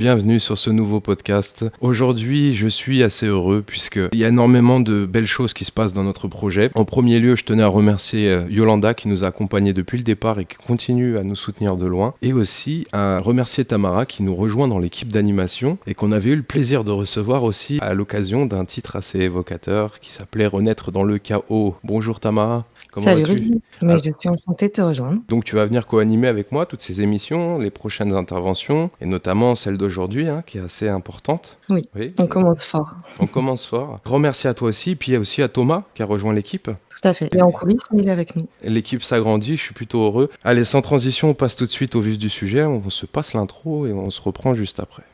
Bienvenue sur ce nouveau podcast. Aujourd'hui, je suis assez heureux puisqu'il y a énormément de belles choses qui se passent dans notre projet. En premier lieu, je tenais à remercier Yolanda qui nous a accompagnés depuis le départ et qui continue à nous soutenir de loin. Et aussi à remercier Tamara qui nous rejoint dans l'équipe d'animation et qu'on avait eu le plaisir de recevoir aussi à l'occasion d'un titre assez évocateur qui s'appelait Renaître dans le chaos. Bonjour Tamara. Comment Salut vas-tu? Rudy, mais je suis enchantée de te rejoindre. Donc tu vas venir co-animer avec moi toutes ces émissions, les prochaines interventions, et notamment celle d'aujourd'hui, qui est assez importante. Oui, Oui, on commence fort. on commence fort. Grand merci à toi aussi, puis il y a aussi à Thomas qui a rejoint l'équipe. Tout à fait. Il est en coulisses, mais il est avec nous. L'équipe s'agrandit, je suis plutôt heureux. Allez, sans transition, on passe tout de suite au vif du sujet, on se passe l'intro et on se reprend juste après.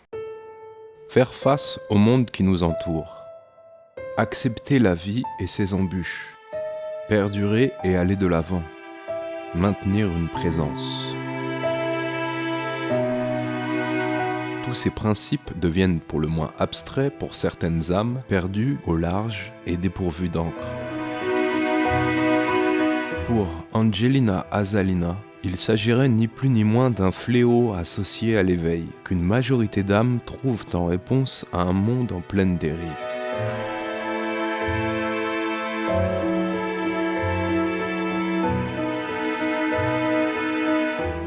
Faire face au monde qui nous entoure. Accepter la vie et ses embûches. Perdurer et aller de l'avant. Maintenir une présence. Tous ces principes deviennent pour le moins abstraits pour certaines âmes perdues au large et dépourvues d'encre. Pour Angelina Azzalina, il s'agirait ni plus ni moins d'un fléau associé à l'éveil, qu'une majorité d'âmes trouvent en réponse à un monde en pleine dérive.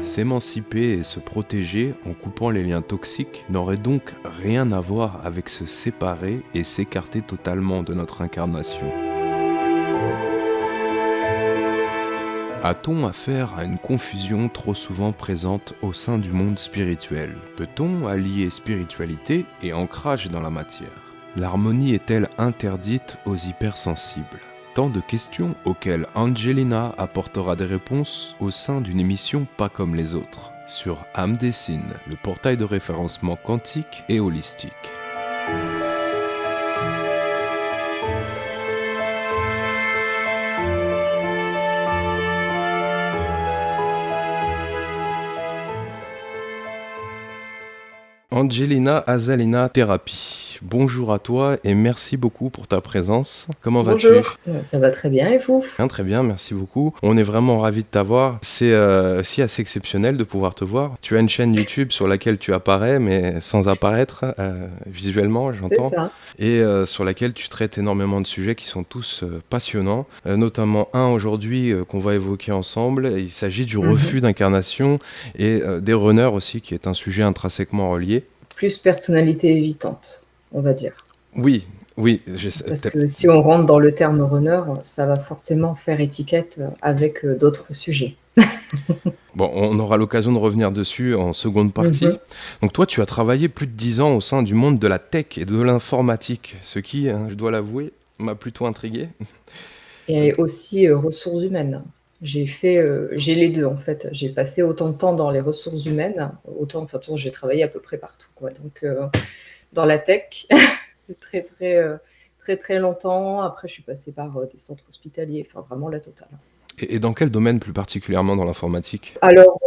S'émanciper et se protéger en coupant les liens toxiques n'aurait donc rien à voir avec se séparer et s'écarter totalement de notre incarnation. A-t-on affaire à une confusion trop souvent présente au sein du monde spirituel? Peut-on allier spiritualité et ancrage dans la matière? L'harmonie est-elle interdite aux hypersensibles? Tant de questions auxquelles Angelina apportera des réponses au sein d'une émission pas comme les autres, sur Âme Dessine, le portail de référencement quantique et holistique. Angelina Azzalina Thérapie. Bonjour à toi et merci beaucoup pour ta présence. Comment vas-tu? Bonjour, ça va très bien et vous? Très bien, merci beaucoup. On est vraiment ravis de t'avoir. C'est si assez exceptionnel de pouvoir te voir. Tu as une chaîne YouTube sur laquelle tu apparais, mais sans apparaître visuellement, j'entends. C'est ça. Et sur laquelle tu traites énormément de sujets qui sont tous passionnants. Notamment un aujourd'hui qu'on va évoquer ensemble. Il s'agit du refus d'incarnation et des runners aussi, qui est un sujet intrinsèquement relié. Plus personnalité évitante, on va dire. Oui. Parce que si on rentre dans le terme runner, ça va forcément faire étiquette avec d'autres sujets. Bon, on aura l'occasion de revenir dessus en seconde partie. Donc toi, tu as travaillé plus de 10 ans au sein du monde de la tech et de l'informatique, ce qui, je dois l'avouer, m'a plutôt intrigué. Et aussi ressources humaines. J'ai les deux en fait. J'ai passé autant de temps dans les ressources humaines, j'ai travaillé à peu près partout, quoi. Donc dans la tech, très longtemps. Après, je suis passée par des centres hospitaliers, enfin vraiment la totale. Et dans quel domaine plus particulièrement dans l'informatique? Alors,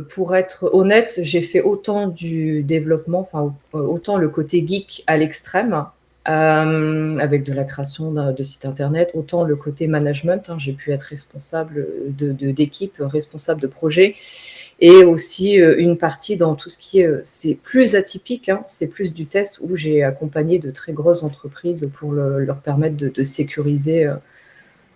pour être honnête, j'ai fait autant du développement, autant le côté geek à l'extrême, avec de la création de sites internet, autant le côté management. J'ai pu être responsable d'équipe, responsable de projet, et aussi une partie dans tout ce qui est, c'est plus atypique, c'est plus du test où j'ai accompagné de très grosses entreprises pour leur permettre de sécuriser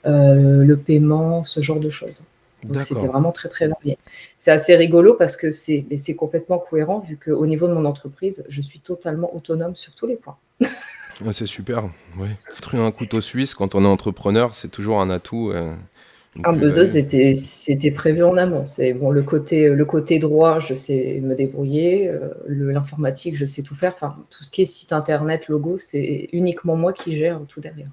le paiement, ce genre de choses. Donc c'était vraiment très varié. C'est assez rigolo parce que c'est complètement cohérent vu qu'au niveau de mon entreprise, je suis totalement autonome sur tous les points. Ouais, c'est super, oui. Être un couteau suisse quand on est entrepreneur, c'est toujours un atout. C'était prévu en amont. C'est bon, le côté droit, je sais me débrouiller. L'informatique, je sais tout faire. Enfin, tout ce qui est site internet, logo, c'est uniquement moi qui gère tout derrière.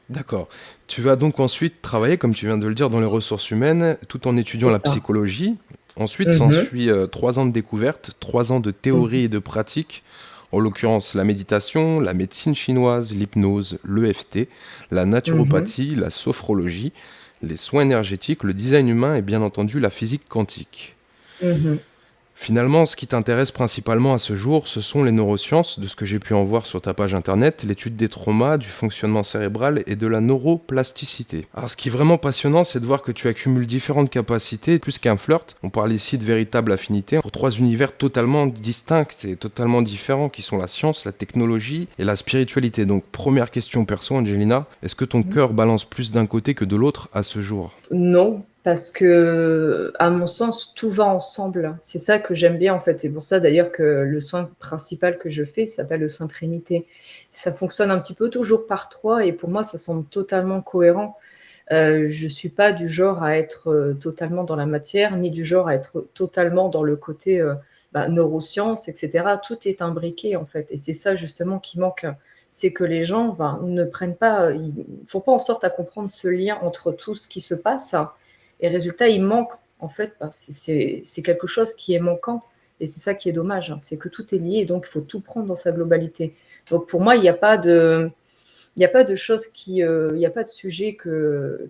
D'accord. Tu vas donc ensuite travailler, comme tu viens de le dire, dans les ressources humaines, tout en étudiant la psychologie. Ensuite, s'ensuit 3 ans de découverte, 3 ans de théorie et de pratique, en l'occurrence la méditation, la médecine chinoise, l'hypnose, l'EFT, la naturopathie, la sophrologie, les soins énergétiques, le design humain et bien entendu la physique quantique. Finalement, ce qui t'intéresse principalement à ce jour, ce sont les neurosciences, de ce que j'ai pu en voir sur ta page internet, l'étude des traumas, du fonctionnement cérébral et de la neuroplasticité. Alors ce qui est vraiment passionnant, c'est de voir que tu accumules différentes capacités, plus qu'un flirt. On parle ici de véritable affinité pour trois univers totalement distincts et totalement différents, qui sont la science, la technologie et la spiritualité. Donc première question perso, Angelina, est-ce que ton cœur balance plus d'un côté que de l'autre à ce jour? Non, parce que, à mon sens, tout va ensemble. C'est ça que j'aime bien, en fait. C'est pour ça, d'ailleurs, que le soin principal que je fais s'appelle le soin Trinité. Ça fonctionne un petit peu toujours par trois et pour moi, ça semble totalement cohérent. Je suis pas du genre à être totalement dans la matière, ni du genre à être totalement dans le côté neurosciences, etc. Tout est imbriqué, en fait. Et c'est ça, justement, qui manque. C'est que les gens ne prennent pas, ils font pas en sorte à comprendre ce lien entre tout ce qui se passe. Et résultat, il manque, en fait, c'est quelque chose qui est manquant. Et c'est ça qui est dommage, c'est que tout est lié, et donc il faut tout prendre dans sa globalité. Donc pour moi, il n'y a pas de, il n'y a pas de choses il n'y a pas de sujet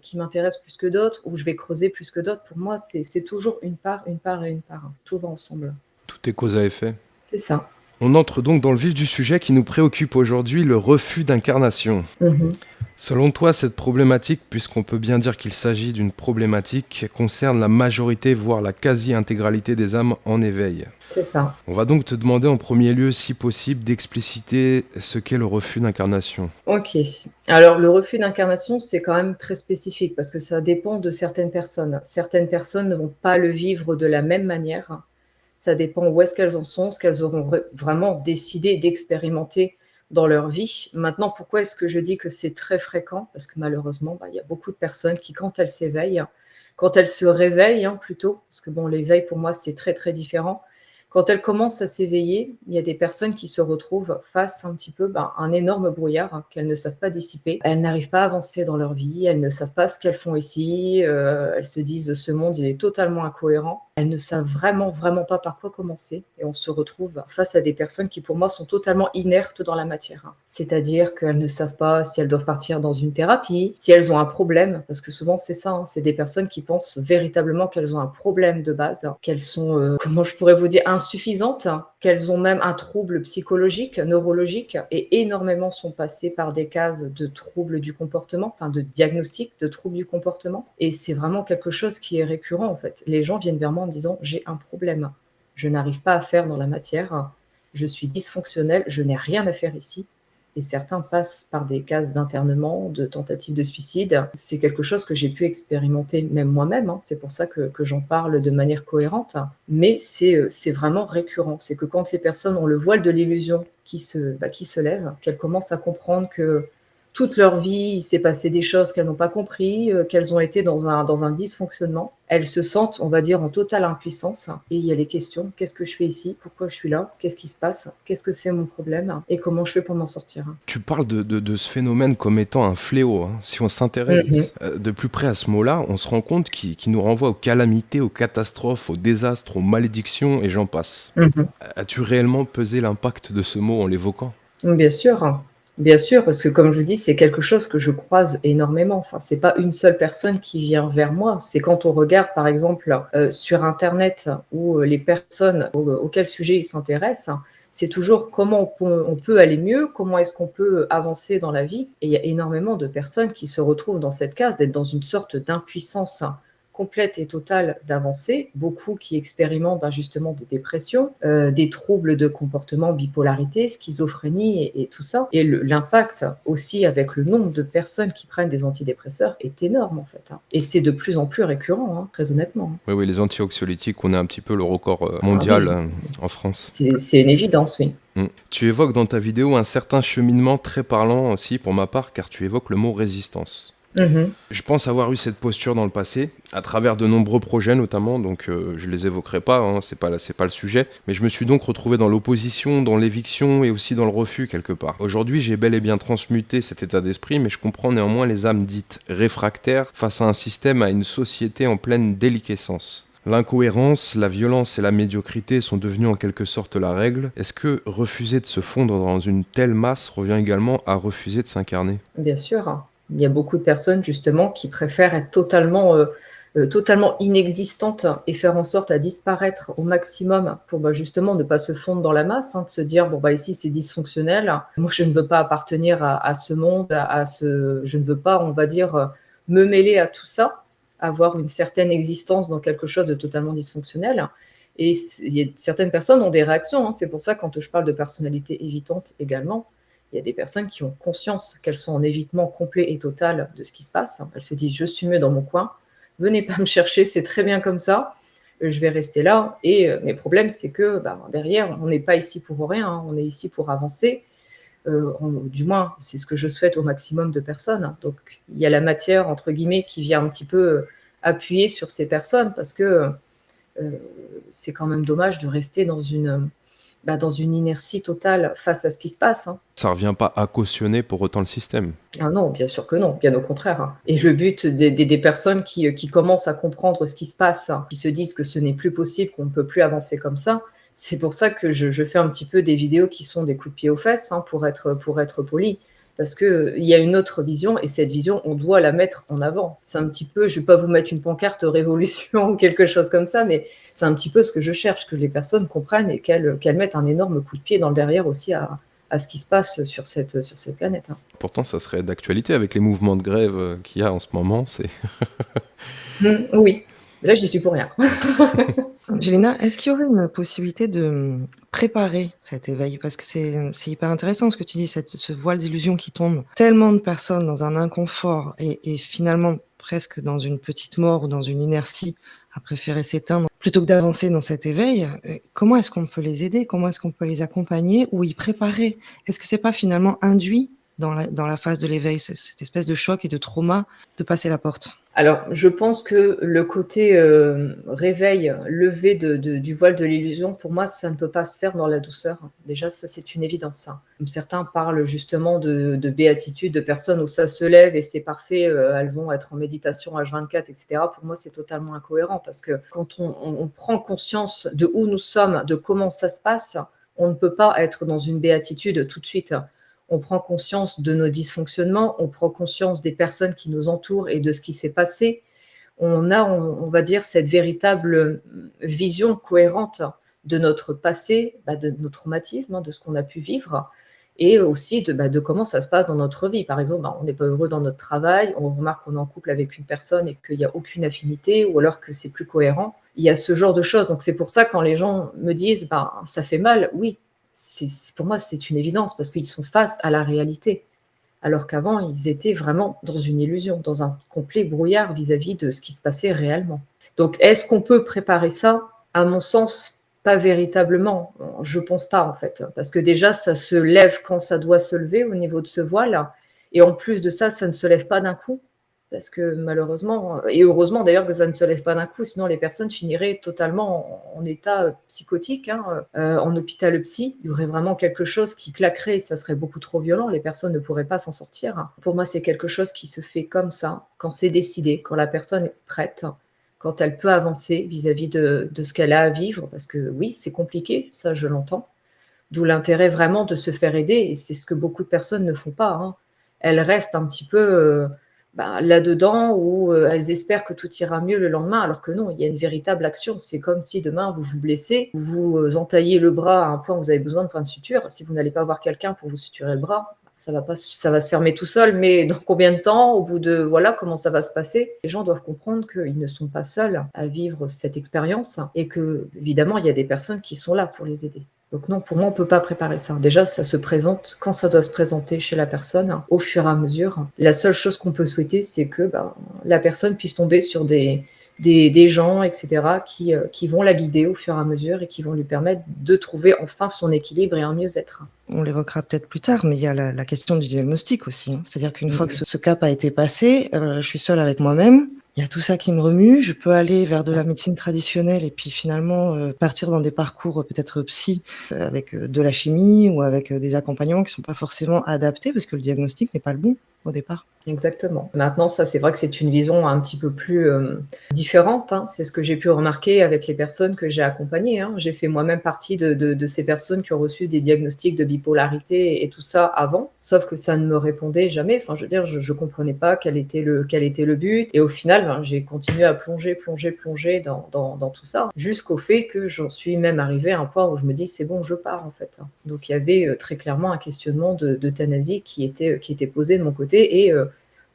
qui m'intéresse plus que d'autres, ou je vais creuser plus que d'autres. Pour moi, c'est toujours une part, une part et une part. Tout va ensemble. Tout est cause à effet. C'est ça. On entre donc dans le vif du sujet qui nous préoccupe aujourd'hui, le refus d'incarnation. Mhm. Selon toi, cette problématique, puisqu'on peut bien dire qu'il s'agit d'une problématique, concerne la majorité, voire la quasi-intégralité des âmes en éveil. C'est ça. On va donc te demander en premier lieu, si possible, d'expliciter ce qu'est le refus d'incarnation. Ok. Alors, le refus d'incarnation, c'est quand même très spécifique parce que ça dépend de certaines personnes. Certaines personnes ne vont pas le vivre de la même manière. Ça dépend où est-ce qu'elles en sont, ce qu'elles auront vraiment décidé d'expérimenter dans leur vie. Maintenant, pourquoi est-ce que je dis que c'est très fréquent? Parce que malheureusement, il y a beaucoup de personnes qui, quand elles s'éveillent, quand elles se réveillent plutôt, parce que bon, l'éveil pour moi c'est très très différent. Quand elles commencent à s'éveiller, il y a des personnes qui se retrouvent face un petit peu à un énorme brouillard qu'elles ne savent pas dissiper. Elles n'arrivent pas à avancer dans leur vie, elles ne savent pas ce qu'elles font ici, elles se disent ce monde il est totalement incohérent. Elles ne savent vraiment, vraiment pas par quoi commencer et on se retrouve face à des personnes qui pour moi sont totalement inertes dans la matière. C'est-à-dire qu'elles ne savent pas si elles doivent partir dans une thérapie, si elles ont un problème, parce que souvent c'est ça, c'est des personnes qui pensent véritablement qu'elles ont un problème de base, qu'elles sont, comment je pourrais vous dire, insuffisantes, qu'elles ont même un trouble psychologique, neurologique, et énormément sont passées par des cases de troubles du comportement, enfin de diagnostic de troubles du comportement. Et c'est vraiment quelque chose qui est récurrent en fait. Les gens viennent vers moi en me disant j'ai un problème, je n'arrive pas à faire dans la matière, je suis dysfonctionnel, je n'ai rien à faire ici. Et certains passent par des cases d'internement, de tentatives de suicide. C'est quelque chose que j'ai pu expérimenter même moi-même, c'est pour ça que j'en parle de manière cohérente. Mais c'est vraiment récurrent. C'est que quand les personnes ont le voile de l'illusion qui se lève, qu'elles commencent à comprendre que toute leur vie, il s'est passé des choses qu'elles n'ont pas compris, qu'elles ont été dans un dysfonctionnement. Elles se sentent, on va dire, en totale impuissance. Et il y a les questions, qu'est-ce que je fais ici? Pourquoi je suis là? Qu'est-ce qui se passe? Qu'est-ce que c'est mon problème? Et comment je fais pour m'en sortir? Tu parles de ce phénomène comme étant un fléau. Si on s'intéresse de plus près à ce mot-là, on se rend compte qu'il nous renvoie aux calamités, aux catastrophes, aux désastres, aux malédictions et j'en passe. As-tu réellement pesé l'impact de ce mot en l'évoquant? Bien sûr. Bien sûr, parce que comme je vous dis, c'est quelque chose que je croise énormément. Enfin, c'est pas une seule personne qui vient vers moi. C'est quand on regarde, par exemple, sur Internet où les personnes auquel sujet ils s'intéressent, c'est toujours comment on peut aller mieux, comment est-ce qu'on peut avancer dans la vie. Et il y a énormément de personnes qui se retrouvent dans cette case d'être dans une sorte d'impuissance complète et totale d'avancée, beaucoup qui expérimentent justement des dépressions, des troubles de comportement, bipolarité, schizophrénie et tout ça. Et l'impact aussi avec le nombre de personnes qui prennent des antidépresseurs est énorme en fait. Et c'est de plus en plus récurrent, très honnêtement. Oui, les antioxylytiques, on a un petit peu le record mondial en France. C'est une évidence, oui. Tu évoques dans ta vidéo un certain cheminement très parlant aussi pour ma part, car tu évoques le mot résistance. Je pense avoir eu cette posture dans le passé, à travers de nombreux projets notamment, donc je les évoquerai pas, c'est pas le sujet, mais je me suis donc retrouvé dans l'opposition, dans l'éviction et aussi dans le refus quelque part. Aujourd'hui, j'ai bel et bien transmuté cet état d'esprit, mais je comprends néanmoins les âmes dites réfractaires face à un système, à une société en pleine déliquescence. L'incohérence, la violence et la médiocrité sont devenues en quelque sorte la règle. Est-ce que refuser de se fondre dans une telle masse revient également à refuser de s'incarner ? Bien sûr. Il y a beaucoup de personnes justement qui préfèrent être totalement totalement inexistante et faire en sorte à disparaître au maximum pour justement ne pas se fondre dans la masse, de se dire bon ici c'est dysfonctionnel, moi je ne veux pas appartenir à ce monde, je ne veux pas, on va dire, me mêler à tout ça, avoir une certaine existence dans quelque chose de totalement dysfonctionnel. Et certaines personnes ont des réactions, c'est pour ça quand je parle de personnalité évitante également, il y a des personnes qui ont conscience qu'elles sont en évitement complet et total de ce qui se passe. Elles se disent je suis mieux dans mon coin, venez pas me chercher, c'est très bien comme ça, je vais rester là. Et mes problèmes, c'est que derrière, on n'est pas ici pour rien, on est ici pour avancer. Du moins, c'est ce que je souhaite au maximum de personnes. Donc, il y a la matière, entre guillemets, qui vient un petit peu appuyer sur ces personnes parce que c'est quand même dommage de rester dans une inertie totale face à ce qui se passe. Ça revient pas à cautionner pour autant le système. Ah non, bien sûr que non, bien au contraire. Et le but des personnes qui commencent à comprendre ce qui se passe, qui se disent que ce n'est plus possible, qu'on ne peut plus avancer comme ça, c'est pour ça que je fais un petit peu des vidéos qui sont des coups de pied aux fesses, pour être poli. Parce qu'il y a une autre vision, et cette vision, on doit la mettre en avant. C'est un petit peu, je ne vais pas vous mettre une pancarte révolution ou quelque chose comme ça, mais c'est un petit peu ce que je cherche, que les personnes comprennent et qu'elles mettent un énorme coup de pied dans le derrière aussi à ce qui se passe sur cette planète. Pourtant, ça serait d'actualité avec les mouvements de grève qu'il y a en ce moment. Oui, là, j'y suis pour rien. Angelina, est-ce qu'il y aurait une possibilité de préparer cet éveil? Parce que c'est hyper intéressant ce que tu dis, ce voile d'illusion qui tombe. Tellement de personnes dans un inconfort et finalement presque dans une petite mort ou dans une inertie à préférer s'éteindre plutôt que d'avancer dans cet éveil. Comment est-ce qu'on peut les aider? Comment est-ce qu'on peut les accompagner ou y préparer? Est-ce que c'est pas finalement induit dans la phase de l'éveil, cette espèce de choc et de trauma de passer la porte? Alors, je pense que le côté réveil, lever du voile de l'illusion, pour moi, ça ne peut pas se faire dans la douceur. Déjà, ça, c'est une évidence. Certains parlent justement de béatitude, de personnes où ça se lève et c'est parfait, elles vont être en méditation H24, etc. Pour moi, c'est totalement incohérent parce que quand on prend conscience de où nous sommes, de comment ça se passe, on ne peut pas être dans une béatitude tout de suite. On prend conscience de nos dysfonctionnements, on prend conscience des personnes qui nous entourent et de ce qui s'est passé. On a, on va dire, cette véritable vision cohérente de notre passé, de nos traumatismes, de ce qu'on a pu vivre, et aussi de comment ça se passe dans notre vie. Par exemple, on n'est pas heureux dans notre travail, on remarque qu'on est en couple avec une personne et qu'il n'y a aucune affinité, ou alors que c'est plus cohérent. Il y a ce genre de choses. Donc c'est pour ça quand les gens me disent ça fait mal, oui. Pour moi, c'est une évidence parce qu'ils sont face à la réalité. Alors qu'avant, ils étaient vraiment dans une illusion, dans un complet brouillard vis-à-vis de ce qui se passait réellement. Donc, est-ce qu'on peut préparer ça? À mon sens, pas véritablement. Je pense pas, en fait. Parce que déjà, ça se lève quand ça doit se lever au niveau de ce voile. Et en plus de ça, ça ne se lève pas d'un coup. Parce que malheureusement, et heureusement d'ailleurs que ça ne se lève pas d'un coup, sinon les personnes finiraient totalement en état psychotique, en hôpital psy. Il y aurait vraiment quelque chose qui claquerait, ça serait beaucoup trop violent, les personnes ne pourraient pas s'en sortir. Pour moi, c'est quelque chose qui se fait comme ça, quand c'est décidé, quand la personne est prête, quand elle peut avancer vis-à-vis de ce qu'elle a à vivre, parce que oui, c'est compliqué, ça je l'entends. D'où l'intérêt vraiment de se faire aider, et c'est ce que beaucoup de personnes ne font pas. Elles restent un petit peu là-dedans où elles espèrent que tout ira mieux le lendemain, alors que non, il y a une véritable action. C'est comme si demain vous vous blessez, vous vous entaillez le bras à un point où vous avez besoin de point de suture. Si vous n'allez pas voir quelqu'un pour vous suturer le bras, ça va se fermer tout seul, mais dans combien de temps? Au bout de, voilà, comment ça va se passer? Les gens doivent comprendre qu'ils ne sont pas seuls à vivre cette expérience et que, évidemment, il y a des personnes qui sont là pour les aider. Donc non, pour moi, on ne peut pas préparer ça. Déjà, ça se présente quand ça doit se présenter chez la personne, au fur et à mesure. La seule chose qu'on peut souhaiter, c'est que la personne puisse tomber sur des gens, etc., qui vont la guider au fur et à mesure et qui vont lui permettre de trouver enfin son équilibre et un mieux-être. On l'évoquera peut-être plus tard, mais il y a la question du diagnostic aussi. C'est-à-dire qu'une fois que ce cap a été passé, je suis seule avec moi-même. Il y a tout ça qui me remue. Je peux aller vers de la médecine traditionnelle et puis finalement partir dans des parcours peut-être psy avec de la chimie ou avec des accompagnements qui ne sont pas forcément adaptés parce que le diagnostic n'est pas le bon au départ. Exactement. Maintenant, ça, c'est vrai que c'est une vision un petit peu plus, différente, hein. C'est ce que j'ai pu remarquer avec les personnes que j'ai accompagnées, hein. J'ai fait moi-même partie de ces personnes qui ont reçu des diagnostics de bipolarité et tout ça avant, sauf que ça ne me répondait jamais. Enfin, je veux dire, je comprenais pas quel était le but et au final, ben, j'ai continué à plonger dans tout ça, jusqu'au fait que j'en suis même arrivée à un point où je me dis: «C'est bon, je pars, en fait», hein. Donc il y avait, très clairement un questionnement d'euthanasie qui était posé de mon côté et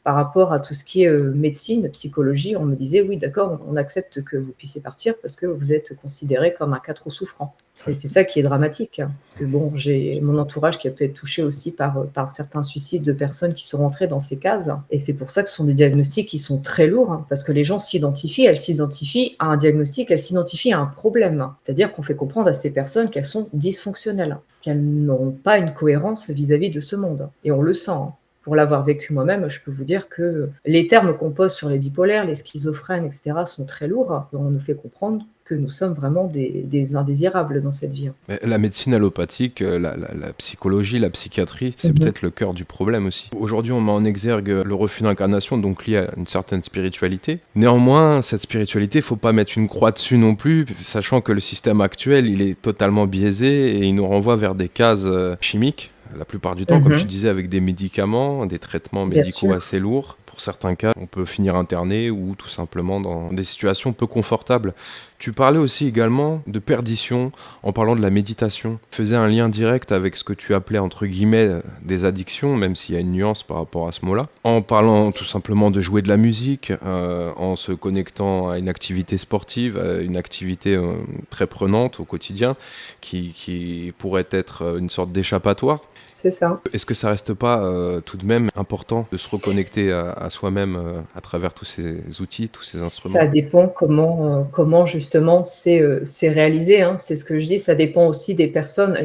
par rapport à tout ce qui est, médecine, psychologie, on me disait: «Oui, d'accord, on accepte que vous puissiez partir parce que vous êtes considéré comme un cas trop souffrant» et c'est ça qui est dramatique, hein, parce que bon, j'ai mon entourage qui a pu être touché aussi par certains suicides de personnes qui sont rentrées dans ces cases et c'est pour ça que ce sont des diagnostics qui sont très lourds, hein, parce que les gens s'identifient, elles s'identifient à un diagnostic, elles s'identifient à un problème. C'est-à-dire qu'on fait comprendre à ces personnes qu'elles sont dysfonctionnelles, qu'elles n'auront pas une cohérence vis-à-vis de ce monde et on le sent, hein. Pour l'avoir vécu moi-même, je peux vous dire que les termes qu'on pose sur les bipolaires, les schizophrènes, et cetera, sont très lourds et on nous fait comprendre que nous sommes vraiment des indésirables dans cette vie. Mais la médecine allopathique, la psychologie, la psychiatrie, c'est Mmh. peut-être le cœur du problème aussi. Aujourd'hui, on met en exergue le refus d'incarnation, donc lié à une certaine spiritualité. Néanmoins, cette spiritualité, faut pas mettre une croix dessus non plus, sachant que le système actuel, il est totalement biaisé et il nous renvoie vers des cases chimiques. La plupart du temps, comme tu Mmh. disais, avec des médicaments, des traitements Bien médicaux sûr. assez lourds. Pour certains cas, on peut finir interné ou tout simplement dans des situations peu confortables. Tu parlais aussi également de perdition en parlant de la méditation. Tu faisais un lien direct avec ce que tu appelais entre guillemets des addictions, même s'il y a une nuance par rapport à ce mot-là. En parlant tout simplement de jouer de la musique, en se connectant à une activité sportive, à une activité très prenante au quotidien, qui pourrait être une sorte d'échappatoire. C'est ça. Est-ce que ça reste pas tout de même important de se reconnecter à soi-même à travers tous ces outils, tous ces instruments? Ça dépend comment justement c'est réalisé, hein. C'est ce que je dis, ça dépend aussi des personnes.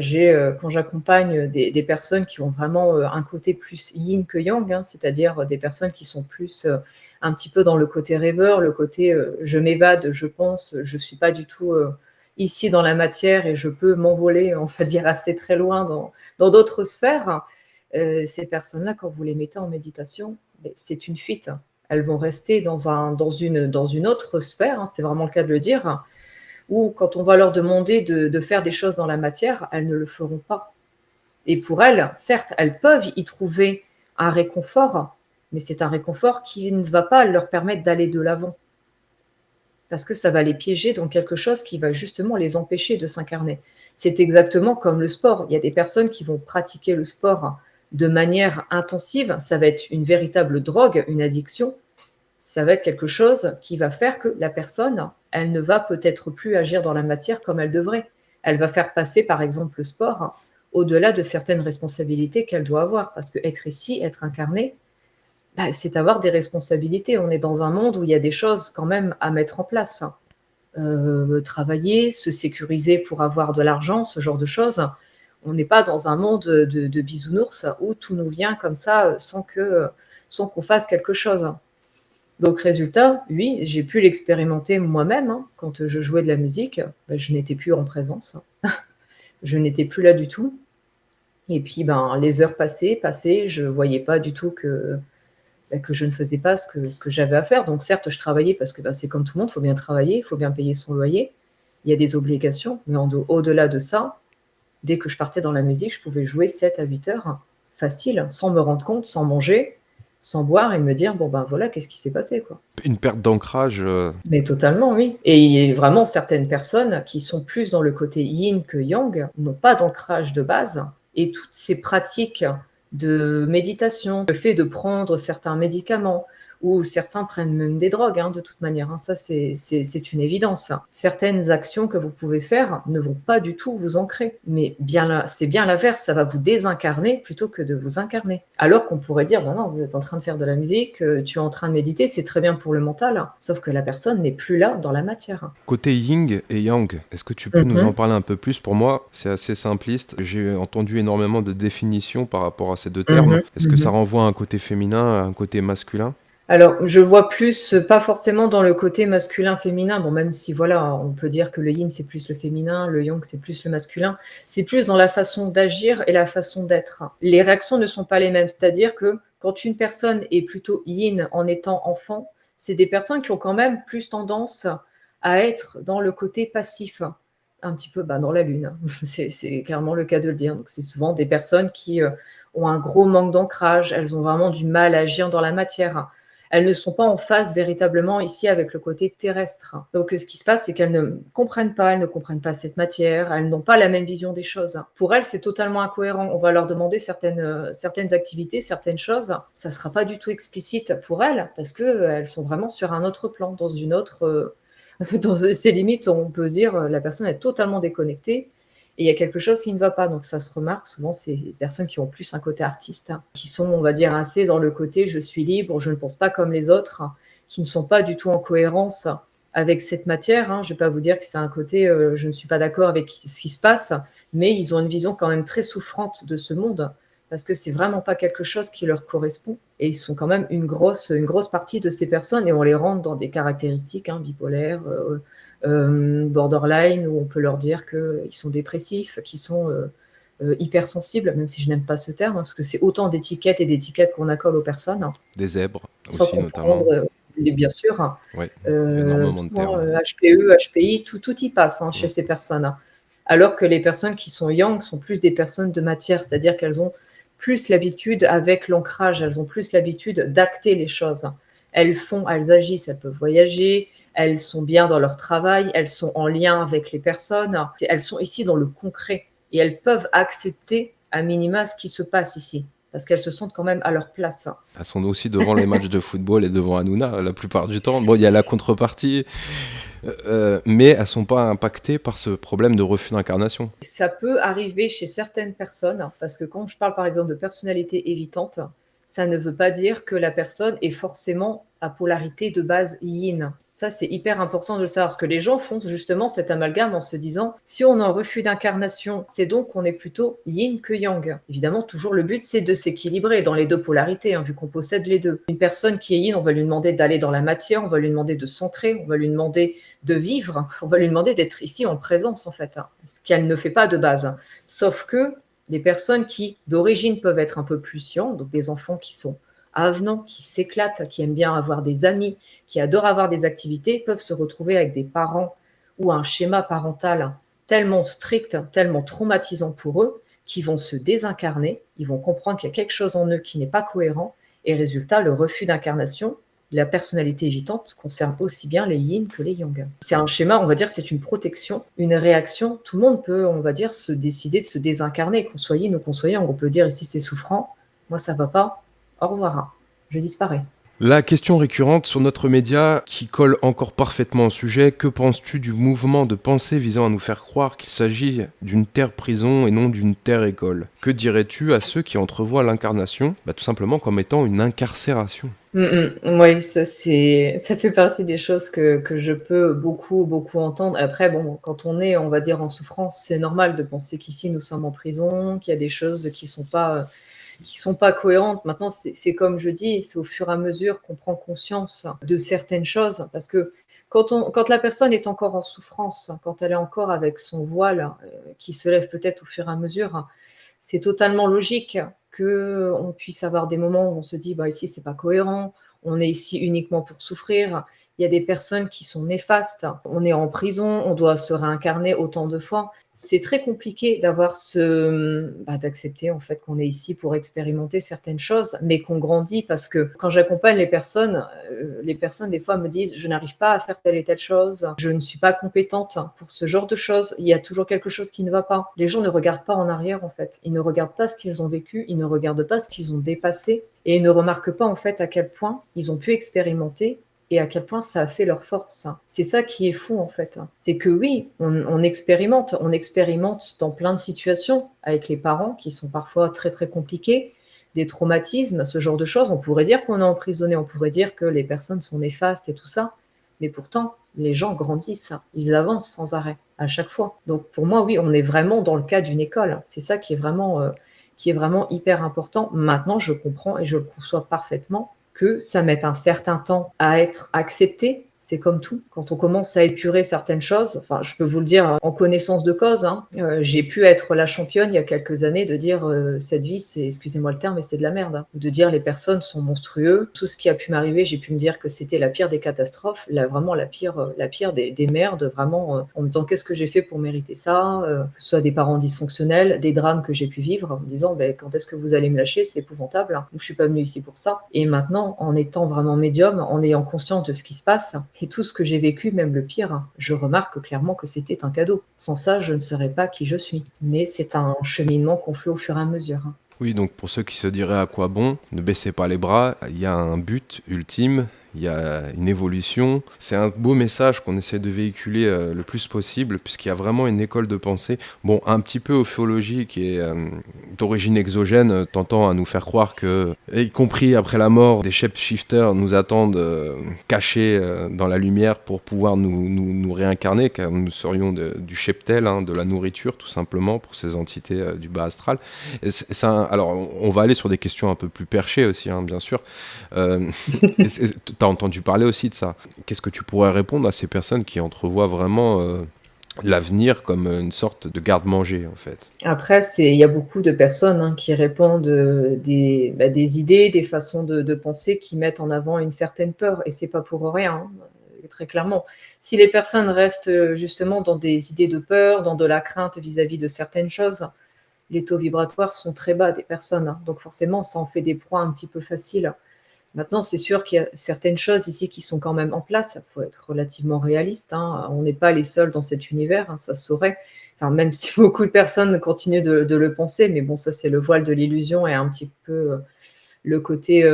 Quand j'accompagne des personnes qui ont vraiment, un côté plus yin que yang, hein, c'est-à-dire des personnes qui sont plus, un petit peu dans le côté rêveur, le côté, je m'évade, je pense, je suis pas du tout, ici dans la matière et je peux m'envoler, on va dire assez très loin dans d'autres sphères. Ces personnes-là, quand vous les mettez en méditation, beh, c'est une fuite. Elles vont rester dans une autre sphère, hein, c'est vraiment le cas de le dire, où quand on va leur demander de faire des choses dans la matière, elles ne le feront pas. Et pour elles, certes, elles peuvent y trouver un réconfort, mais c'est un réconfort qui ne va pas leur permettre d'aller de l'avant. Parce que ça va les piéger dans quelque chose qui va justement les empêcher de s'incarner. C'est exactement comme le sport. Il y a des personnes qui vont pratiquer le sport de manière intensive, ça va être une véritable drogue, une addiction. Ça va être quelque chose qui va faire que la personne, elle ne va peut-être plus agir dans la matière comme elle devrait. Elle va faire passer, par exemple, le sport au-delà de certaines responsabilités qu'elle doit avoir. Parce que être ici, être incarné, bah, c'est avoir des responsabilités. On est dans un monde où il y a des choses quand même à mettre en place. Travailler, se sécuriser pour avoir de l'argent, ce genre de choses. On n'est pas dans un monde de bisounours où tout nous vient comme ça sans qu'on fasse quelque chose. Donc résultat, oui, j'ai pu l'expérimenter moi-même, hein. Quand je jouais de la musique, bah, je n'étais plus en présence. Je n'étais plus là du tout et puis, ben, les heures passaient, je voyais pas du tout que je ne faisais pas ce que j'avais à faire. Donc certes, je travaillais parce que, bah, c'est comme tout le monde, il faut bien travailler, il faut bien payer son loyer. Il y a des obligations, mais au-delà de ça, dès que je partais dans la musique, je pouvais jouer 7 à 8 heures facile, sans me rendre compte, sans manger, sans boire et me dire: «Bon, ben, voilà, qu'est-ce qui s'est passé, quoi?» Une perte d'ancrage. Mais totalement, oui. Et il y a vraiment certaines personnes qui sont plus dans le côté yin que yang, n'ont pas d'ancrage de base et toutes ces pratiques de méditation, le fait de prendre certains médicaments ou certains prennent même des drogues, hein, de toute manière, hein, ça c'est une évidence. Certaines actions que vous pouvez faire ne vont pas du tout vous ancrer, mais bien là, c'est bien l'inverse, ça va vous désincarner plutôt que de vous incarner. Alors qu'on pourrait dire: «Ben non, vous êtes en train de faire de la musique, tu es en train de méditer, c'est très bien pour le mental», sauf que la personne n'est plus là dans la matière. Côté yin et yang, est-ce que tu peux nous en Mmh. parler un peu plus? Pour moi, c'est assez simpliste. J'ai entendu énormément de définitions par rapport à ces deux Mmh termes. mh. Est-ce que Mmh. ça renvoie à un côté féminin, à un côté masculin? Alors, je vois plus, pas forcément dans le côté masculin-féminin, bon, même si voilà, on peut dire que le yin, c'est plus le féminin, le yang, c'est plus le masculin. C'est plus dans la façon d'agir et la façon d'être. Les réactions ne sont pas les mêmes, c'est-à-dire que quand une personne est plutôt yin en étant enfant, c'est des personnes qui ont quand même plus tendance à être dans le côté passif, un petit peu dans la lune. C'est clairement le cas de le dire. Donc, c'est souvent des personnes qui ont un gros manque d'ancrage, elles ont vraiment du mal à agir dans la matière. Elles ne sont pas en phase véritablement ici avec le côté terrestre. Donc, ce qui se passe, c'est qu'elles ne comprennent pas cette matière, elles n'ont pas la même vision des choses. Pour elles, c'est totalement incohérent. On va leur demander certaines activités, certaines choses, ça ne sera pas du tout explicite pour elles, parce qu'elles sont vraiment sur un autre plan, dans une autre... dans ces limites, on peut se dire la personne est totalement déconnectée et il y a quelque chose qui ne va pas. Donc ça se remarque souvent, c'est les personnes qui ont plus un côté artiste, qui sont, on va dire, assez dans le côté je suis libre, je ne pense pas comme les autres, qui ne sont pas du tout en cohérence avec cette matière. Je ne vais pas vous dire que c'est un côté je ne suis pas d'accord avec ce qui se passe, mais ils ont une vision quand même très souffrante de ce monde, parce que c'est vraiment pas quelque chose qui leur correspond. Et ils sont quand même une grosse partie de ces personnes, et on les rentre dans des caractéristiques bipolaires, borderline, où on peut leur dire qu'ils sont dépressifs, qu'ils sont hypersensibles, même si je n'aime pas ce terme, parce que c'est autant d'étiquettes et d'étiquettes qu'on accole aux personnes. Des zèbres Sans aussi, notamment. comprendre, bien sûr, Oui, énormément de souvent, termes. HPE, HPI, tout y passe chez ces personnes. Alors que les personnes qui sont yang sont plus des personnes de matière, c'est-à-dire qu'elles ont plus l'habitude avec l'ancrage, elles ont plus l'habitude d'acter les choses. Elles font, elles agissent, elles peuvent voyager, elles sont bien dans leur travail, elles sont en lien avec les personnes, elles sont ici dans le concret et elles peuvent accepter à minima ce qui se passe ici, parce qu'elles se sentent quand même à leur place. Elles sont aussi devant les matchs de football et devant Hanouna la plupart du temps. Bon, il y a la contrepartie, mais elles ne sont pas impactées par ce problème de refus d'incarnation. Ça peut arriver chez certaines personnes, parce que quand je parle par exemple de personnalité évitante, ça ne veut pas dire que la personne est forcément à polarité de base yin. Ça, c'est hyper important de le savoir, parce que les gens font justement cet amalgame en se disant, si on est en refus d'incarnation, c'est donc qu'on est plutôt yin que yang. Évidemment, toujours le but, c'est de s'équilibrer dans les deux polarités, vu qu'on possède les deux. Une personne qui est yin, on va lui demander d'aller dans la matière, on va lui demander de s'ancrer, on va lui demander de vivre, on va lui demander d'être ici en présence, en fait, ce qu'elle ne fait pas de base. Sauf que les personnes qui, d'origine, peuvent être un peu plus yang, donc des enfants qui sont avenants, qui s'éclatent, qui aiment bien avoir des amis, qui adorent avoir des activités, peuvent se retrouver avec des parents ou un schéma parental tellement strict, tellement traumatisant pour eux, qu'ils vont se désincarner, ils vont comprendre qu'il y a quelque chose en eux qui n'est pas cohérent, et résultat, le refus d'incarnation, la personnalité évitante concerne aussi bien les yin que les yang. C'est un schéma, on va dire, c'est une protection, une réaction. Tout le monde peut, on va dire, se décider de se désincarner, qu'on soit yin ou qu'on soit yang. On peut dire ici c'est souffrant, moi ça va pas, au revoir, je disparais. La question récurrente sur notre média qui colle encore parfaitement au sujet, que penses-tu du mouvement de pensée visant à nous faire croire qu'il s'agit d'une terre-prison et non d'une terre-école ? Que dirais-tu à ceux qui entrevoient l'incarnation, tout simplement comme étant une incarcération ? Oui, ça fait partie des choses que je peux beaucoup entendre. Après, bon, quand on est, on va dire, en souffrance, c'est normal de penser qu'ici nous sommes en prison, qu'il y a des choses qui sont pas cohérentes. Maintenant, c'est comme je dis, c'est au fur et à mesure qu'on prend conscience de certaines choses, parce que quand la personne est encore en souffrance, quand elle est encore avec son voile qui se lève peut-être au fur et à mesure, c'est totalement logique qu'on puisse avoir des moments où on se dit ici c'est pas cohérent, on est ici uniquement pour souffrir. Il y a des personnes qui sont néfastes, on est en prison, on doit se réincarner autant de fois. C'est très compliqué d'avoir d'accepter en fait qu'on est ici pour expérimenter certaines choses, mais qu'on grandit, parce que quand j'accompagne les personnes des fois me disent je n'arrive pas à faire telle et telle chose, je ne suis pas compétente pour ce genre de choses, il y a toujours quelque chose qui ne va pas. Les gens ne regardent pas en arrière en fait, ils ne regardent pas ce qu'ils ont vécu, ils ne regardent pas ce qu'ils ont dépassé, et ils ne remarquent pas en fait à quel point ils ont pu expérimenter et à quel point ça a fait leur force. C'est ça qui est fou en fait. C'est que oui, on expérimente dans plein de situations avec les parents qui sont parfois très très compliquées, des traumatismes, ce genre de choses. On pourrait dire qu'on est emprisonné, on pourrait dire que les personnes sont néfastes et tout ça, mais pourtant les gens grandissent, ils avancent sans arrêt à chaque fois. Donc pour moi oui, on est vraiment dans le cas d'une école. C'est ça qui est vraiment hyper important. Maintenant, je comprends et je le conçois parfaitement que ça mette un certain temps à être accepté, C'est comme tout, quand on commence à épurer certaines choses, enfin, je peux vous le dire en connaissance de cause, hein, j'ai pu être la championne il y a quelques années de dire cette vie, c'est, excusez-moi le terme, mais c'est de la merde. Hein. De dire les personnes sont monstrueux. Tout ce qui a pu m'arriver, j'ai pu me dire que c'était la pire des catastrophes, vraiment la pire des merdes, vraiment, en me disant qu'est-ce que j'ai fait pour mériter ça, que ce soit des parents dysfonctionnels, des drames que j'ai pu vivre, en me disant quand est-ce que vous allez me lâcher, c'est épouvantable, hein. Je suis pas venue ici pour ça. Et maintenant, en étant vraiment médium, en ayant conscience de ce qui se passe, et tout ce que j'ai vécu, même le pire, je remarque clairement que c'était un cadeau. Sans ça, je ne serais pas qui je suis. Mais c'est un cheminement qu'on fait au fur et à mesure. Oui, donc pour ceux qui se diraient à quoi bon, ne baissez pas les bras, il y a un but ultime, il y a une évolution. C'est un beau message qu'on essaie de véhiculer le plus possible, puisqu'il y a vraiment une école de pensée, bon, un petit peu ufologique et d'origine exogène, tentant à nous faire croire que, y compris après la mort, des shapeshifters nous attendent cachés dans la lumière pour pouvoir nous réincarner, car nous serions du cheptel, hein, de la nourriture tout simplement pour ces entités du bas astral. Alors, on va aller sur des questions un peu plus perchées aussi, hein, bien sûr. T'as entendu parler aussi de ça. Qu'est-ce que tu pourrais répondre à ces personnes qui entrevoient vraiment l'avenir comme une sorte de garde-manger, en fait? Après, il y a beaucoup de personnes qui répondent des idées, des façons de penser qui mettent en avant une certaine peur, et c'est pas pour rien, hein, très clairement. Si les personnes restent justement dans des idées de peur, dans de la crainte vis-à-vis de certaines choses, les taux vibratoires sont très bas des personnes, hein. Donc forcément, ça en fait des proies un petit peu faciles. Maintenant, c'est sûr qu'il y a certaines choses ici qui sont quand même en place. Il faut être relativement réaliste, hein. On n'est pas les seuls dans cet univers, hein, ça se saurait. Enfin, même si beaucoup de personnes continuent de le penser, mais bon, ça c'est le voile de l'illusion et un petit peu le côté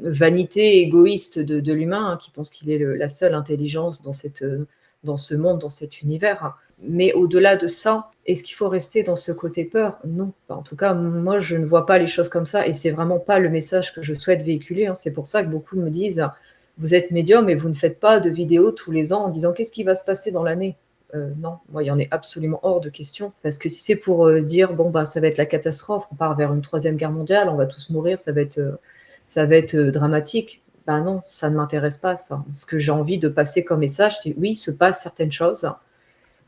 vanité, égoïste de l'humain, hein, qui pense qu'il est la seule intelligence dans ce monde, dans cet univers. Mais au-delà de ça, est-ce qu'il faut rester dans ce côté peur? Non. Enfin, en tout cas, moi, je ne vois pas les choses comme ça, et c'est vraiment pas le message que je souhaite véhiculer, hein. C'est pour ça que beaucoup me disent « Vous êtes médium et vous ne faites pas de vidéos tous les ans en disant qu'est-ce qui va se passer dans l'année ?» Non, moi, il y en est absolument hors de question. Parce que si c'est pour dire « Bon, bah, ça va être la catastrophe, on part vers une 3e guerre mondiale, on va tous mourir, ça va être dramatique », bah non, ça ne m'intéresse pas, ça. Ce que j'ai envie de passer comme message, c'est oui, il se passe certaines choses.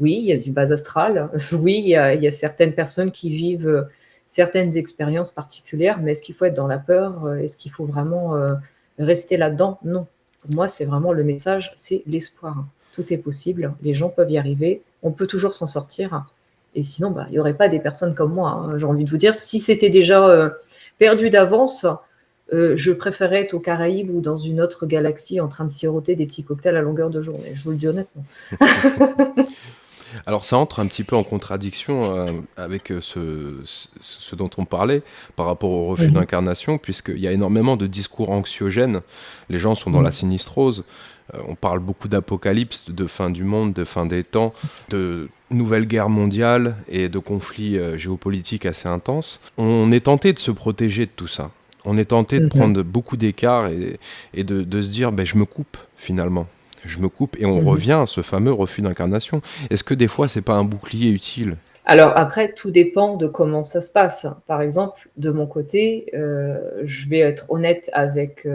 Oui, il y a du bas astral. Oui, il y a certaines personnes qui vivent certaines expériences particulières, mais est-ce qu'il faut être dans la peur? Est-ce qu'il faut vraiment rester là-dedans? Non. Pour moi, c'est vraiment le message, c'est l'espoir. Tout est possible, les gens peuvent y arriver, on peut toujours s'en sortir. Et sinon, bah, il n'y aurait pas des personnes comme moi, hein. J'ai envie de vous dire, si c'était déjà perdu d'avance, je préférais être aux Caraïbes ou dans une autre galaxie en train de siroter des petits cocktails à longueur de journée. Je vous le dis honnêtement. Alors ça entre un petit peu en contradiction avec ce dont on parlait par rapport au refus d'incarnation, puisqu'il y a énormément de discours anxiogènes, les gens sont dans la sinistrose, on parle beaucoup d'apocalypse, de fin du monde, de fin des temps, de nouvelles guerres mondiales et de conflits géopolitiques assez intenses. On est tenté de se protéger de tout ça. On est tenté de prendre beaucoup d'écart et de se dire je me coupe finalement. Je me coupe et on revient à ce fameux refus d'incarnation. Est-ce que des fois, c'est pas un bouclier utile? Alors après, tout dépend de comment ça se passe. Par exemple, de mon côté, je vais être honnête avec